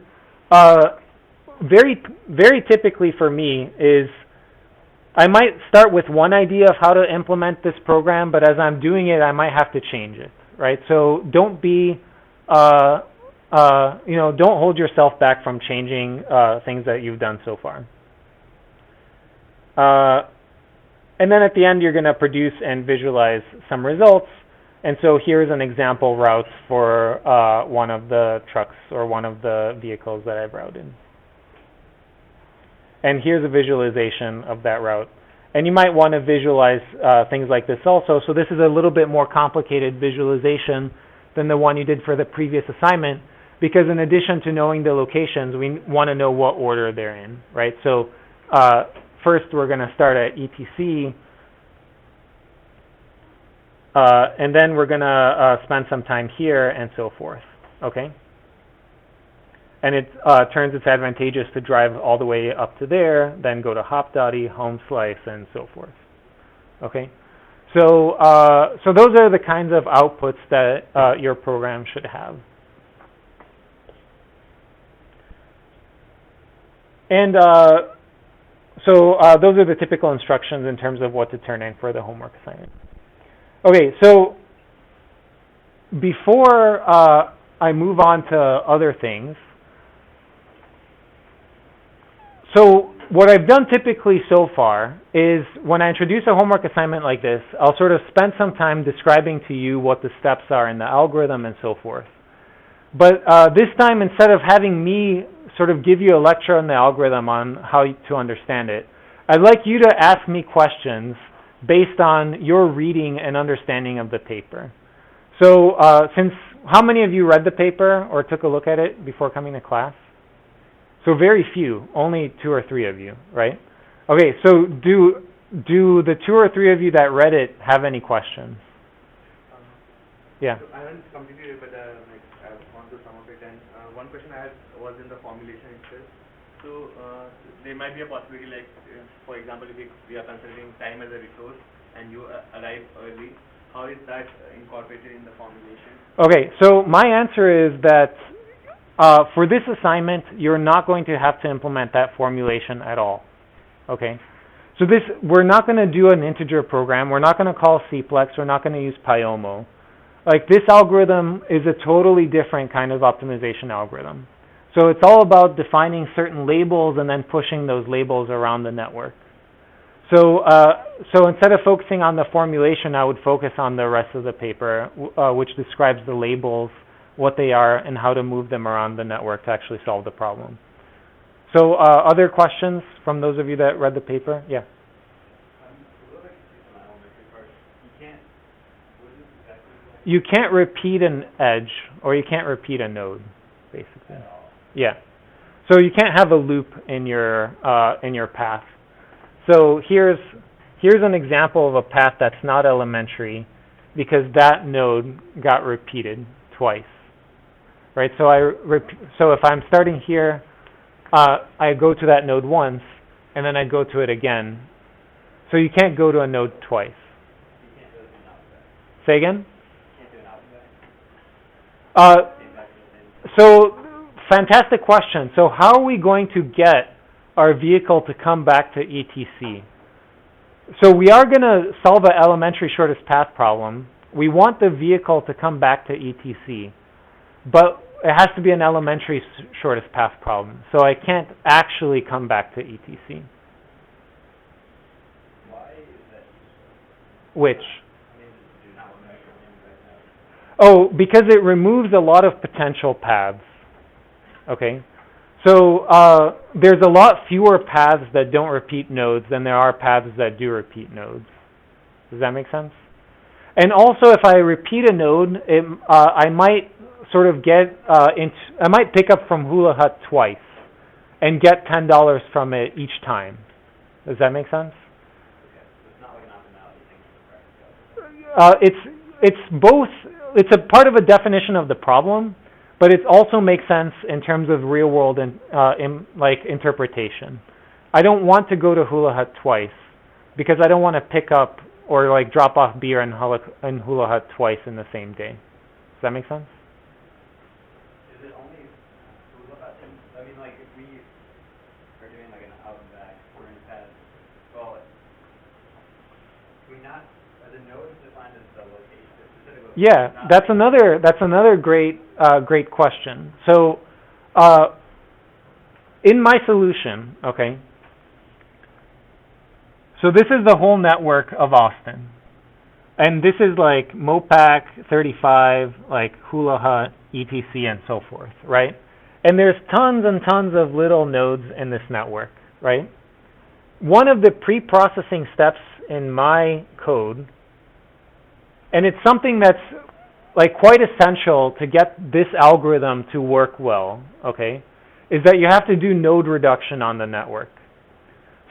very, very typically for me is I might start with one idea of how to implement this program, but as I'm doing it, I might have to change it, right? So don't be, don't hold yourself back from changing things that you've done so far. And then at the end, you're going to produce and visualize some results. And so here's an example route for one of the trucks or one of the vehicles that I've routed. And here's a visualization of that route. And you might want to visualize things like this also. So this is a little bit more complicated visualization than the one you did for the previous assignment, because in addition to knowing the locations, we want to know what order they're in, right? So first we're going to start at ETC, and then we're going to spend some time here and so forth, okay? And it turns it's advantageous to drive all the way up to there, then go to Hopdoddy, home slice, and so forth. Okay, so so those are the kinds of outputs that your program should have. And so those are the typical instructions in terms of what to turn in for the homework assignment. Okay, so before I move on to other things, so what I've done typically so far is when I introduce a homework assignment like this, I'll sort of spend some time describing to you what the steps are in the algorithm and so forth. But this time, instead of having me sort of give you a lecture on the algorithm on how to understand it, I'd like you to ask me questions based on your reading and understanding of the paper. So how many of you read the paper or took a look at it before coming to class? So very few, only 2 or 3 of you, right? Okay, so do the 2 or 3 of you that read it have any questions? Yeah. So I haven't completed it, but I have gone through some of it, and one question I had was in the formulation itself. So there might be a possibility, like for example, if we are considering time as a resource and you arrive early, how is that incorporated in the formulation? Okay, so my answer is that for this assignment, you're not going to have to implement that formulation at all. Okay, so we're not going to do an integer program. We're not going to call Cplex. We're not going to use Pyomo. Like, this algorithm is a totally different kind of optimization algorithm. So it's all about defining certain labels and then pushing those labels around the network. So instead of focusing on the formulation, I would focus on the rest of the paper, which describes the labels, what they are, and how to move them around the network to actually solve the problem. So other questions from those of you that read the paper? Yeah. You can't repeat an edge, or you can't repeat a node, basically. Yeah. So you can't have a loop in your path. So here's an example of a path that's not elementary, because that node got repeated twice, right? So if I'm starting here, I go to that node once, and then I go to it again. So you can't go to a node twice. Say again? So, fantastic question. So how are we going to get our vehicle to come back to ETC? So we are going to solve an elementary shortest path problem. We want the vehicle to come back to ETC, but it has to be an elementary shortest path problem. So I can't actually come back to ETC. Why is that? Which? Do not. Oh, because it removes a lot of potential paths. Okay, so there's a lot fewer paths that don't repeat nodes than there are paths that do repeat nodes. Does that make sense? And also, if I repeat a node, I might sort of I might pick up from Hula Hut twice and get $10 from it each time. Does that make sense? Okay, so it's not like an optimality thing for practice. It's both. It's a part of a definition of the problem, but it also makes sense in terms of real world interpretation. I don't want to go to Hula Hut twice because I don't want to pick up or like drop off beer in Hula Hut twice in the same day. Does that make sense? Is it only Hula Hut? I mean, like if we are doing like an out and back, we're in path. Well, we not are the nodes defined as the location, the specific location? Yeah, that's another great question. So, in my solution, okay. So this is the whole network of Austin, and this is like Mopac, 35, like Hula Hut, ETC, and so forth, right? And there's tons and tons of little nodes in this network, right? One of the pre-processing steps in my code, and it's something that's like quite essential to get this algorithm to work well, okay, is that you have to do node reduction on the network.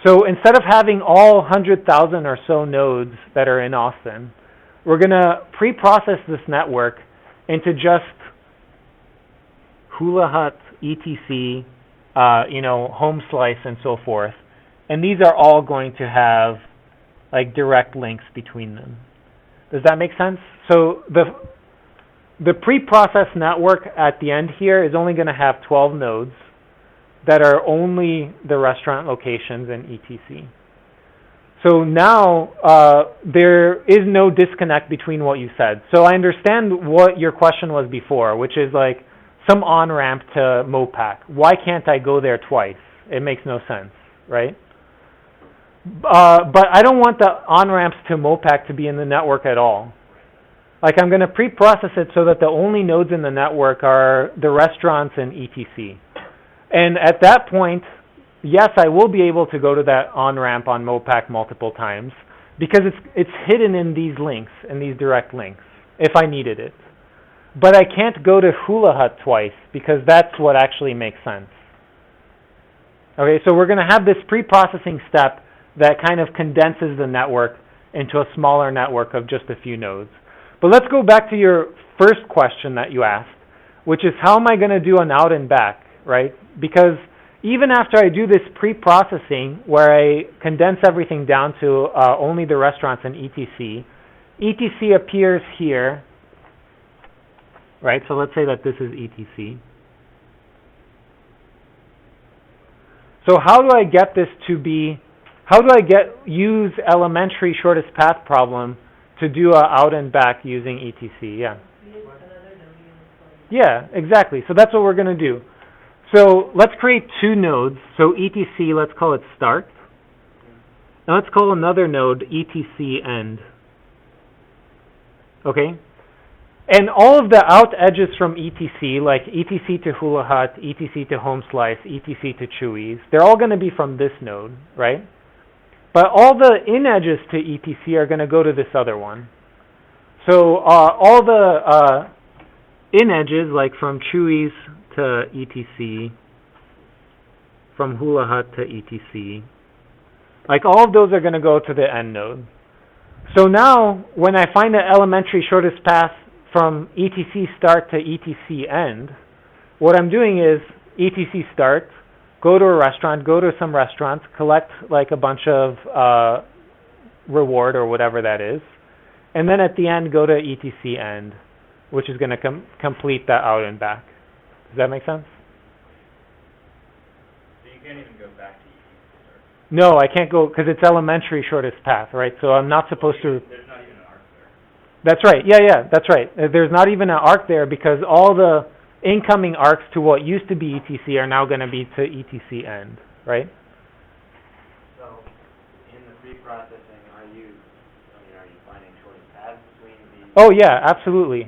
So instead of having all 100,000 or so nodes that are in Austin, we're going to pre-process this network into just Hula Hut, ETC, home slice, and so forth. And these are all going to have like direct links between them. Does that make sense? So the pre-processed network at the end here is only going to have 12 nodes that are only the restaurant locations in ETC. So now there is no disconnect between what you said. So I understand what your question was before, which is like some on-ramp to Mopac. Why can't I go there twice? It makes no sense, right? But I don't want the on-ramps to Mopac to be in the network at all. Like I'm going to pre-process it so that the only nodes in the network are the restaurants and ETC. And at that point, yes, I will be able to go to that on-ramp on Mopac multiple times because it's hidden in these links, in these direct links, if I needed it. But I can't go to Hula Hut twice because that's what actually makes sense. Okay, so we're going to have this pre-processing step that kind of condenses the network into a smaller network of just a few nodes. But let's go back to your first question that you asked, which is how am I going to do an out and back, right? Because even after I do this pre-processing where I condense everything down to only the restaurants and etc., etc appears here, right? So let's say that this is etc. So how do I get this to be, use elementary shortest path problem to do a out and back using etc? Yeah. Yeah, exactly. So that's what we're going to do. So let's create two nodes. So etc, let's call it start. Now let's call another node etc end. Okay? And all of the out edges from etc, like etc to Hula Hut, etc to Home Slice, etc to Chewy's, they're all going to be from this node, right? But all the in edges to etc are going to go to this other one. So all the in edges, like from Chewy's to etc, from Hula Hut to etc, like all of those are going to go to the end node. So now, when I find the elementary shortest path from etc start to etc end, what I'm doing is etc start, go to a restaurant, go to some restaurants, collect like a bunch of reward or whatever that is, and then at the end go to etc end, which is going to complete that out and back. Does that make sense? So you can't even go back to ET. No, I can't go because it's elementary shortest path, right? So I'm not supposed to. There's not even an arc there. That's right. Yeah, that's right. There's not even an arc there because all the incoming arcs to what used to be etc are now going to be to etc end, right? So, in the pre-processing, are you finding shortest paths between these? Oh yeah, absolutely,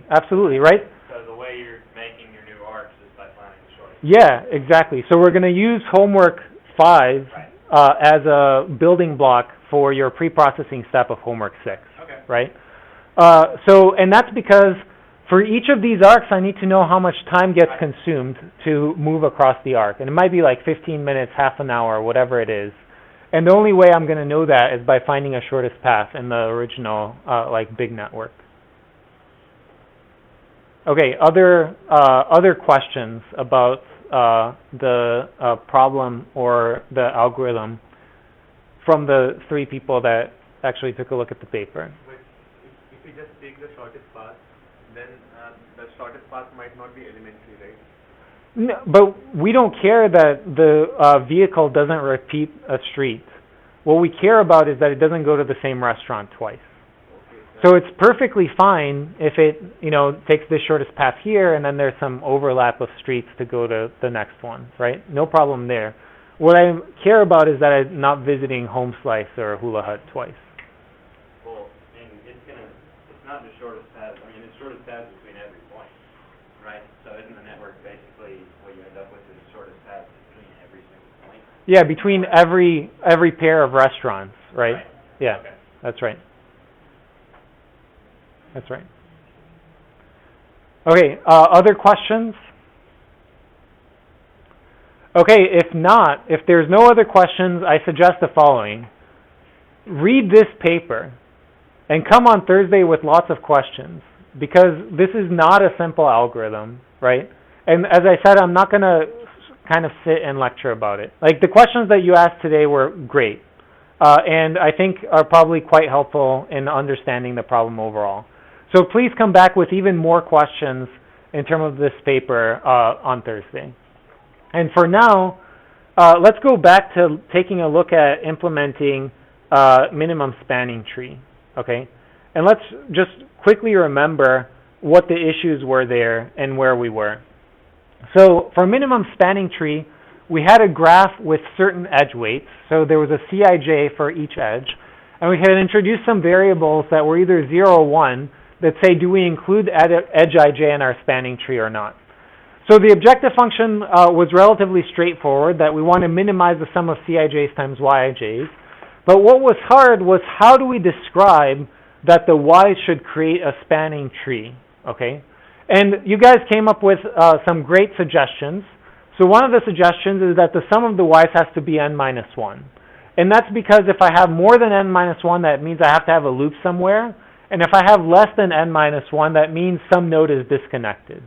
right? So the way you're making your new arcs is by finding the shortest. Yeah, exactly. So we're going to use homework 5 as a building block for your pre-processing step of homework 6, Okay. right? And that's because for each of these arcs, I need to know how much time gets consumed to move across the arc. And it might be like 15 minutes, half an hour, whatever it is. And the only way I'm going to know that is by finding a shortest path in the original big network. Okay, other questions about the problem or the algorithm from the 3 people that actually took a look at the paper? But if we just take the shortest path, then the shortest path might not be elementary, right? No, but we don't care that the vehicle doesn't repeat a street. What we care about is that it doesn't go to the same restaurant twice. So it's perfectly fine if it, takes the shortest path here and then there's some overlap of streets to go to the next one, right? No problem there. What I care about is that I'm not visiting Home Slice or Hula Hut twice. Well, and it's not the shortest path. I mean, it's shortest path between every point, right? So isn't the network basically what you end up with is the shortest path between every single point? Yeah, between every pair of restaurants, right? Yeah, Okay. That's right. That's right. Okay, other questions? Okay, if there's no other questions, I suggest the following. Read this paper and come on Thursday with lots of questions because this is not a simple algorithm, right? And as I said, I'm not going to kind of sit and lecture about it. Like the questions that you asked today were great and I think are probably quite helpful in understanding the problem overall. So please come back with even more questions in terms of this paper on Thursday. And for now, let's go back to taking a look at implementing minimum spanning tree, okay? And let's just quickly remember what the issues were there and where we were. So for minimum spanning tree, we had a graph with certain edge weights. So there was a Cij for each edge. And we had introduced some variables that were either 0 or 1 that say, do we include edge ij in our spanning tree or not? So the objective function was relatively straightforward, that we want to minimize the sum ofCij's times Yij's. But what was hard was how do we describe that the Y's should create a spanning tree, okay? And you guys came up with some great suggestions. So one of the suggestions is that the sum of the Y's has to be n minus 1. And that's because if I have more than n minus 1, that means I have to have a loop somewhere. And if I have less than n minus 1, that means some node is disconnected.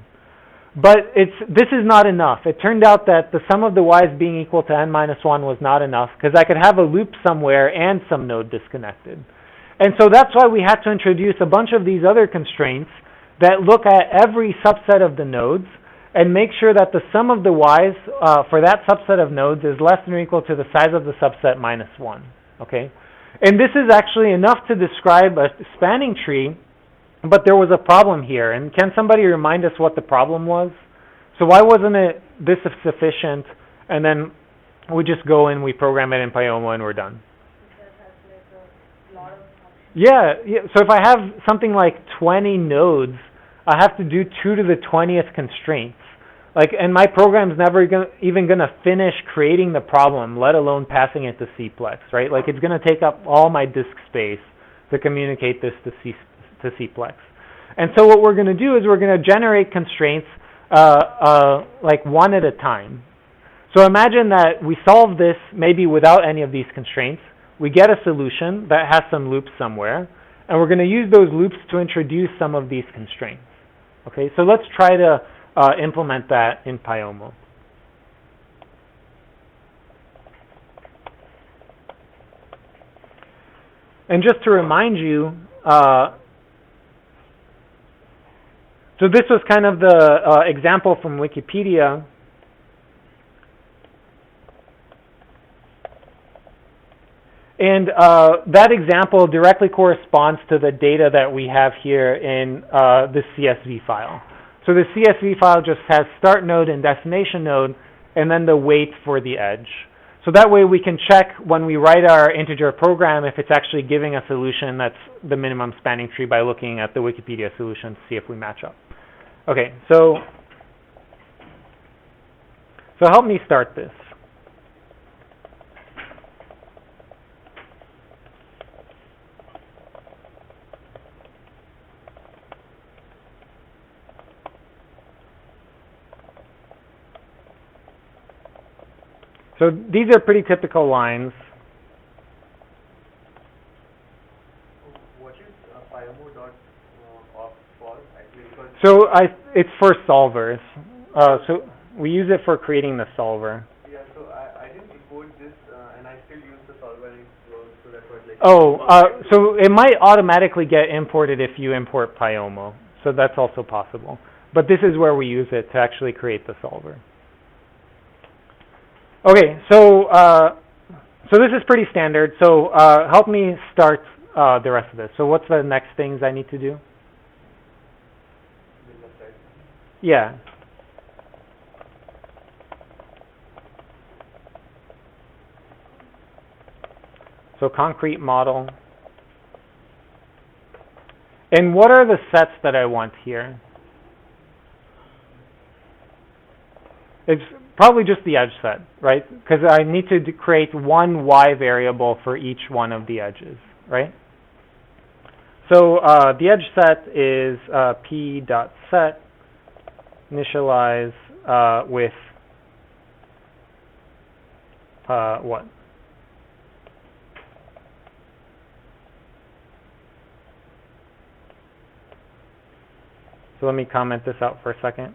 But this is not enough. It turned out that the sum of the y's being equal to n minus 1 was not enough because I could have a loop somewhere and some node disconnected. And so that's why we had to introduce a bunch of these other constraints that look at every subset of the nodes and make sure that the sum of the y's for that subset of nodes is less than or equal to the size of the subset minus 1. Okay? And this is actually enough to describe a spanning tree. But there was a problem here, and can somebody remind us what the problem was? So why wasn't it this sufficient, and then we just go and we program it in Pyomo and we're done? That has like a lot of options. Yeah. So if I have something like 20 nodes, I have to do 2 to the 20th constraints. And my program's never even going to finish creating the problem, let alone passing it to Cplex, right? It's going to take up all my disk space to communicate this to Cplex. And so what we're going to do is we're going to generate constraints one at a time. So imagine that we solve this maybe without any of these constraints. We get a solution that has some loops somewhere, and we're going to use those loops to introduce some of these constraints. Okay, so let's try to implement that in Pyomo. And just to remind you, so this was kind of the example from Wikipedia. And that example directly corresponds to the data that we have here in this CSV file. So the CSV file just has start node and destination node, and then the weight for the edge. So that way we can check when we write our integer program if it's actually giving a solution that's the minimum spanning tree by looking at the Wikipedia solution to see if we match up. Okay, so help me start this. So these are pretty typical lines. What is Pyomo.off for actually? Because So it's for solvers. So we use it for creating the solver. yeah, so I didn't import this and I still use the solver and so that's what So it might automatically get imported if you import Pyomo. So that's also possible. But this is where we use it to actually create the solver. Okay, so this is pretty standard. So help me start the rest of this. So what's the next things I need to do? Yeah. So concrete model. And what are the sets that I want here? It's probably just the edge set, right? Because I need to create one y variable for each one of the edges, right? So the edge set is p.set initialize with what? So let me comment this out for a second.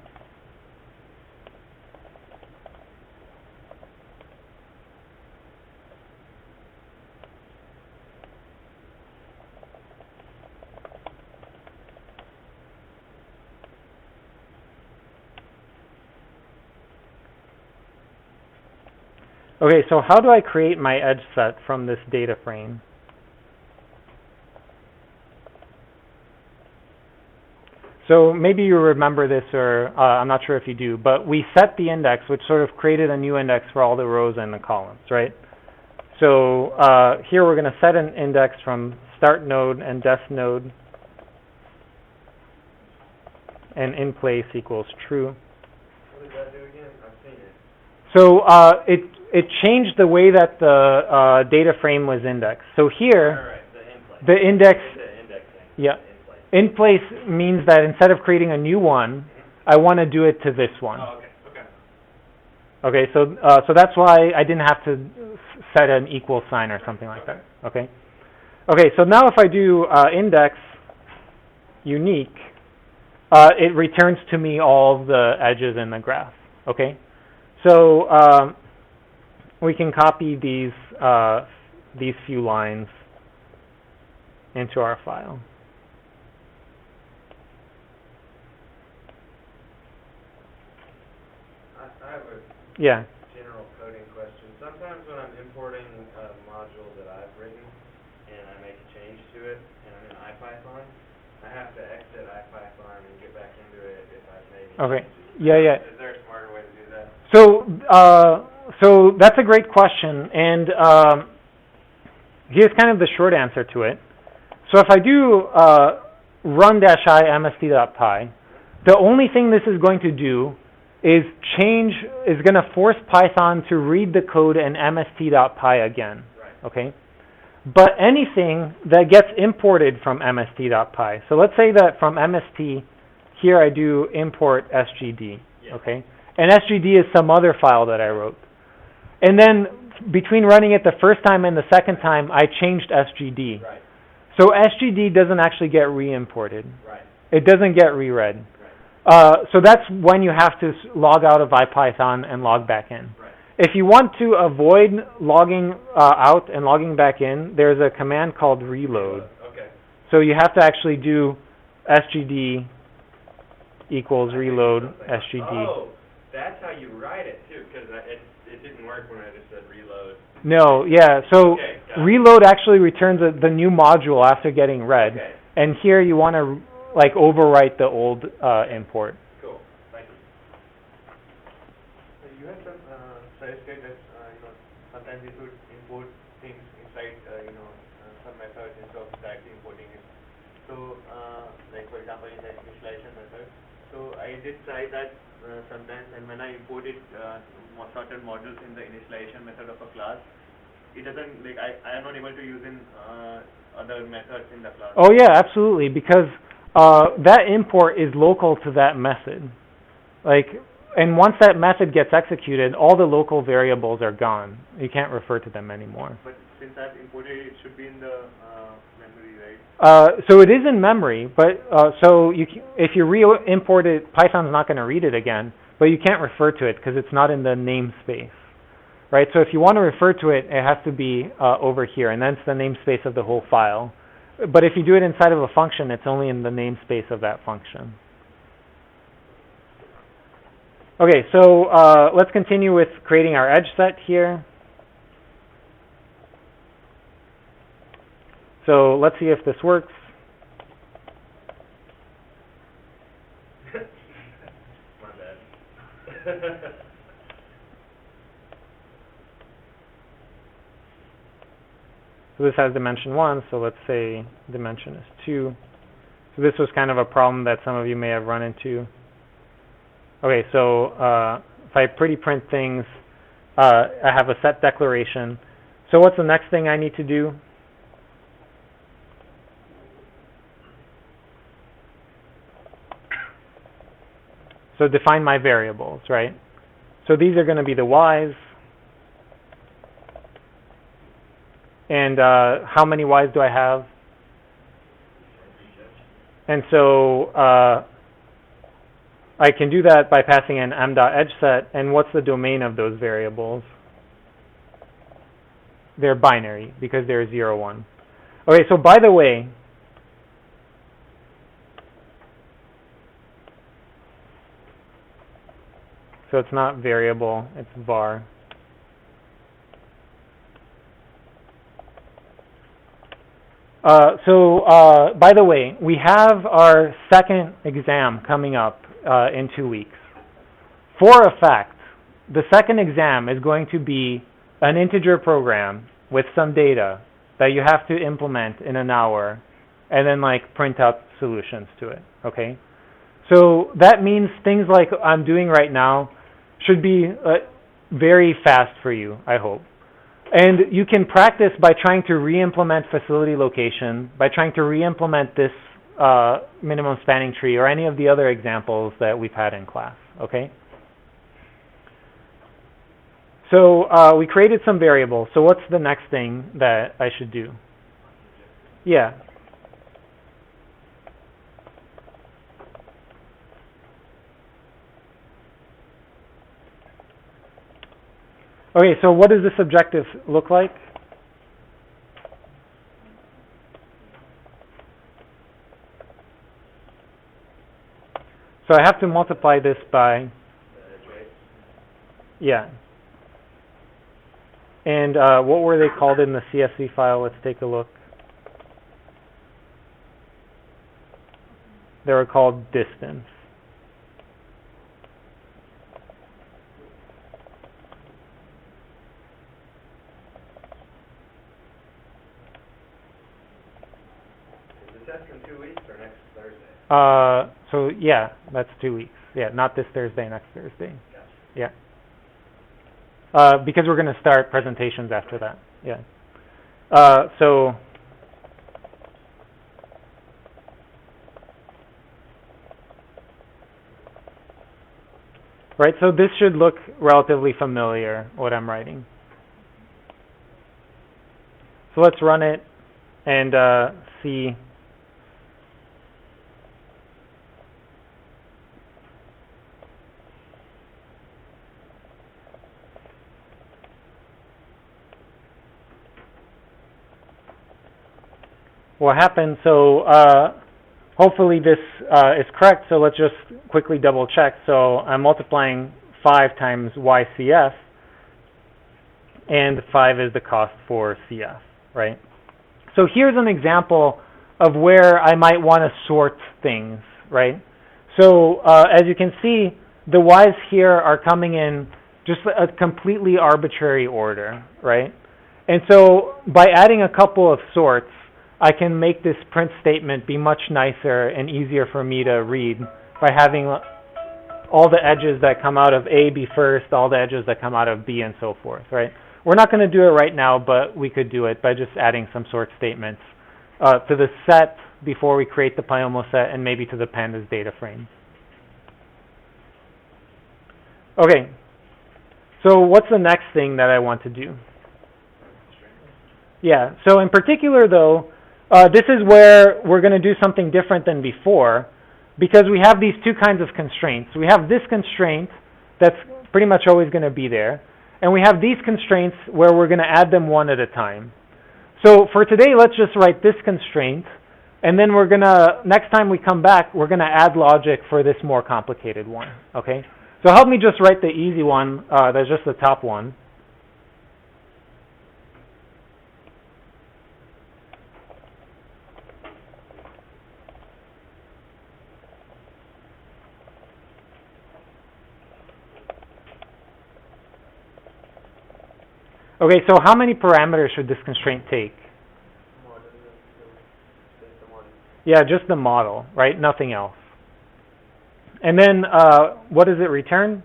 Okay, so how do I create my edge set from this data frame? So maybe you remember this, or I'm not sure if you do, but we set the index, which sort of created a new index for all the rows and the columns, right? So here we're going to set an index from start node and dest node, and in place equals true. What does that do again? I've seen it. So it changed the way that the data frame was indexed. So here, the index, yeah, in place means that instead of creating a new one, I want to do it to this one. Oh, okay. Okay, so that's why I didn't have to set an equal sign or something like that. Okay. Okay, so now if I do index unique, it returns to me all of the edges in the graph. Okay, so we can copy these few lines into our file. I have a Yeah. general coding question. Sometimes when I'm importing a module that I've written and I make a change to it and I'm in IPython, I have to exit IPython and get back into it if I've made any Okay. changes. Yeah. Is there a smarter way to do that? So that's a great question, and here's kind of the short answer to it. So if I do run-i mst.py, the only thing this is going to do is going to force Python to read the code in mst.py again. Right. Okay. But anything that gets imported from mst.py, so let's say that from mst, here I do import sgd, okay? And sgd is some other file that I wrote. And then between running it the first time and the second time, I changed sgd. Right. So sgd doesn't actually get re-imported. Right. It doesn't get reread. Right. So that's when you have to log out of IPython and log back in. Right. If you want to avoid logging out and logging back in, there's a command called reload. Okay. So you have to actually do sgd equals reload sgd. Oh, that's how you write it too, because it didn't work when I just said reload. No, yeah. So Okay, got it. reload actually returns the new module after getting read, Okay. and here you want to like overwrite the old import. Cool. Thank you. You had some suggested that sometimes you should import things inside some methods instead of directly importing it. So like for example in the initialization method. So I did try that sometimes, and when I imported certain modules in the initialization method of a class, it doesn't I am not able to use in other methods in the class. Oh yeah, absolutely, because that import is local to that method. And once that method gets executed, all the local variables are gone. You can't refer to them anymore. But since I've imported it, it should be in the memory, right? So it is in memory, but if you re-import it, Python's not going to read it again, but you can't refer to it because it's not in the namespace, right? So if you want to refer to it, it has to be over here, and that's the namespace of the whole file. But if you do it inside of a function, it's only in the namespace of that function. Okay, so let's continue with creating our edge set here. So let's see if this works. My bad. So this has dimension 1, so let's say dimension is 2. So this was kind of a problem that some of you may have run into. Okay, so if I pretty print things, I have a set declaration. So what's the next thing I need to do? So define my variables, right? So these are going to be the y's. And how many y's do I have? And so I can do that by passing in m.edgeset. And what's the domain of those variables? They're binary because they're 0, 1. Okay, so by the way, so it's not variable, it's var. By the way, we have our second exam coming up in 2 weeks. For a fact, the second exam is going to be an integer program with some data that you have to implement in an hour and then print out solutions to it, okay? So that means things like I'm doing right now should be very fast for you, I hope. And you can practice by trying to re-implement facility location, by trying to re-implement this minimum spanning tree or any of the other examples that we've had in class, okay? So we created some variables. So what's the next thing that I should do? Yeah. Okay, so what does this objective look like? So I have to multiply this by, yeah. And what were they called in the CSV file? Let's take a look. They were called distance. Is the test in 2 weeks or next Thursday? So yeah, that's 2 weeks. Yeah, not this Thursday, next Thursday. Gotcha. Yeah. Because we're going to start presentations after that. Yeah. So right, so this should look relatively familiar, what I'm writing. So let's run it and see. What happened. So hopefully this is correct, so let's just quickly double check. So I'm multiplying 5 times YCF, and 5 is the cost for CF, right? So here's an example of where I might want to sort things, right? So as you can see, the Y's here are coming in just a completely arbitrary order, right? And so by adding a couple of sorts, I can make this print statement be much nicer and easier for me to read by having all the edges that come out of A be first, all the edges that come out of B, and so forth, right? We're not going to do it right now, but we could do it by just adding some sort statements to the set before we create the Pyomo set, and maybe to the pandas data frame. Okay, so what's the next thing that I want to do? Yeah, so in particular though, this is where we're going to do something different than before, because we have these two kinds of constraints. We have this constraint that's pretty much always going to be there, and we have these constraints where we're going to add them one at a time. So for today, let's just write this constraint, and then we're going to, next time we come back, we're going to add logic for this more complicated one, okay? So help me just write the easy one, that's just the top one. Okay, so how many parameters should this constraint take? Yeah, just the model, right? Nothing else. And then what does it return?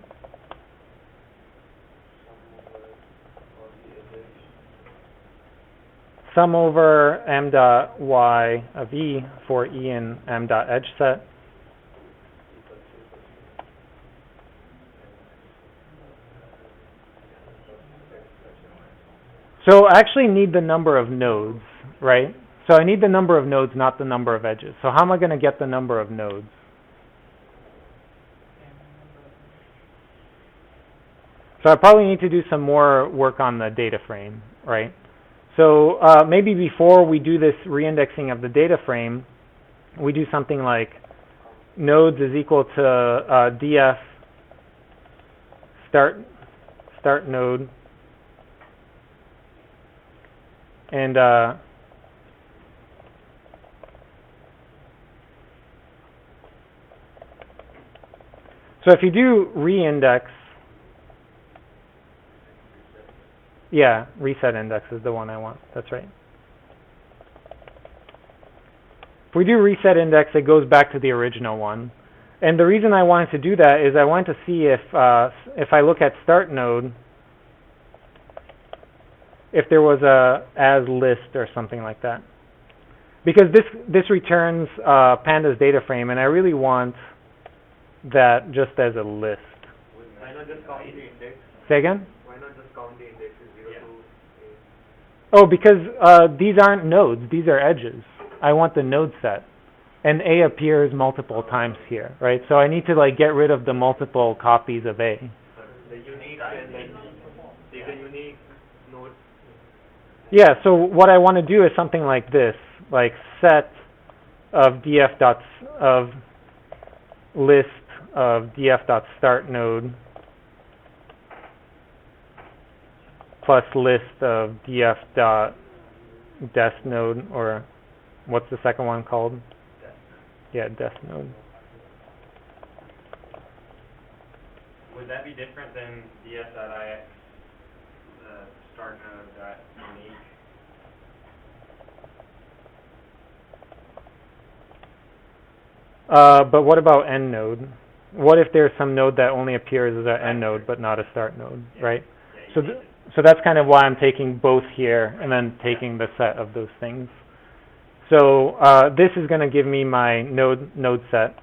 Sum over m dot y of e for e in m dot edge set. So I actually need the number of nodes, right? So I need the number of nodes, not the number of edges. So how am I going to get the number of nodes? So I probably need to do some more work on the data frame, right? So maybe before we do this reindexing of the data frame, we do something like nodes is equal to df start node, and so if you do reindex, yeah, reset index is the one I want. That's right. If we do reset index, it goes back to the original one. And the reason I wanted to do that is I wanted to see if I look at start node, if there was a as list or something like that. Because this returns pandas data frame, and I really want that just as a list. Why not just count the index? Say again? Why not just count the indexes 0 to A? Oh, because these aren't nodes, these are edges. I want the node set. And A appears multiple times here, right? So I need to like get rid of the multiple copies of A. The unique and then take a unique node. Yeah, so what I want to do is something like this, like set of df dots of list of df dot start node plus list of df dot dest node, or what's the second one called? Yeah, dest node. Would that be different than ds.ix, start node dot unique? But what about end node? What if there's some node that only appears as an end node but not a start node, right? Yeah, So, so that's kind of why I'm taking both here and then taking the set of those things. So this is going to give me my node set.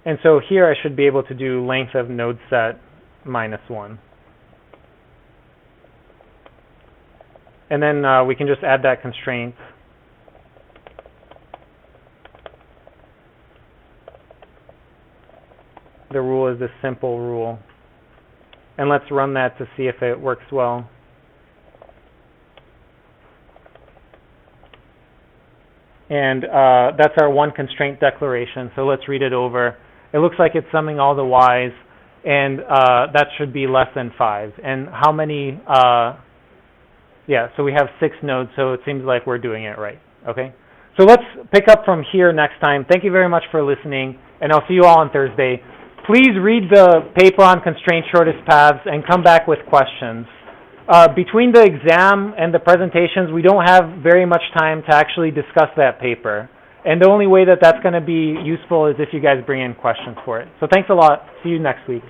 And so here I should be able to do length of node set minus 1. And then we can just add that constraint. The rule is this simple rule. And let's run that to see if it works well. And that's our one constraint declaration. So let's read it over. It looks like it's summing all the y's, and that should be less than 5. And how many? Yeah, so we have 6 nodes, so it seems like we're doing it right. Okay? So let's pick up from here next time. Thank you very much for listening, and I'll see you all on Thursday. Please read the paper on constraint shortest paths and come back with questions. Between the exam and the presentations, we don't have very much time to actually discuss that paper. And the only way that that's going to be useful is if you guys bring in questions for it. So thanks a lot. See you next week.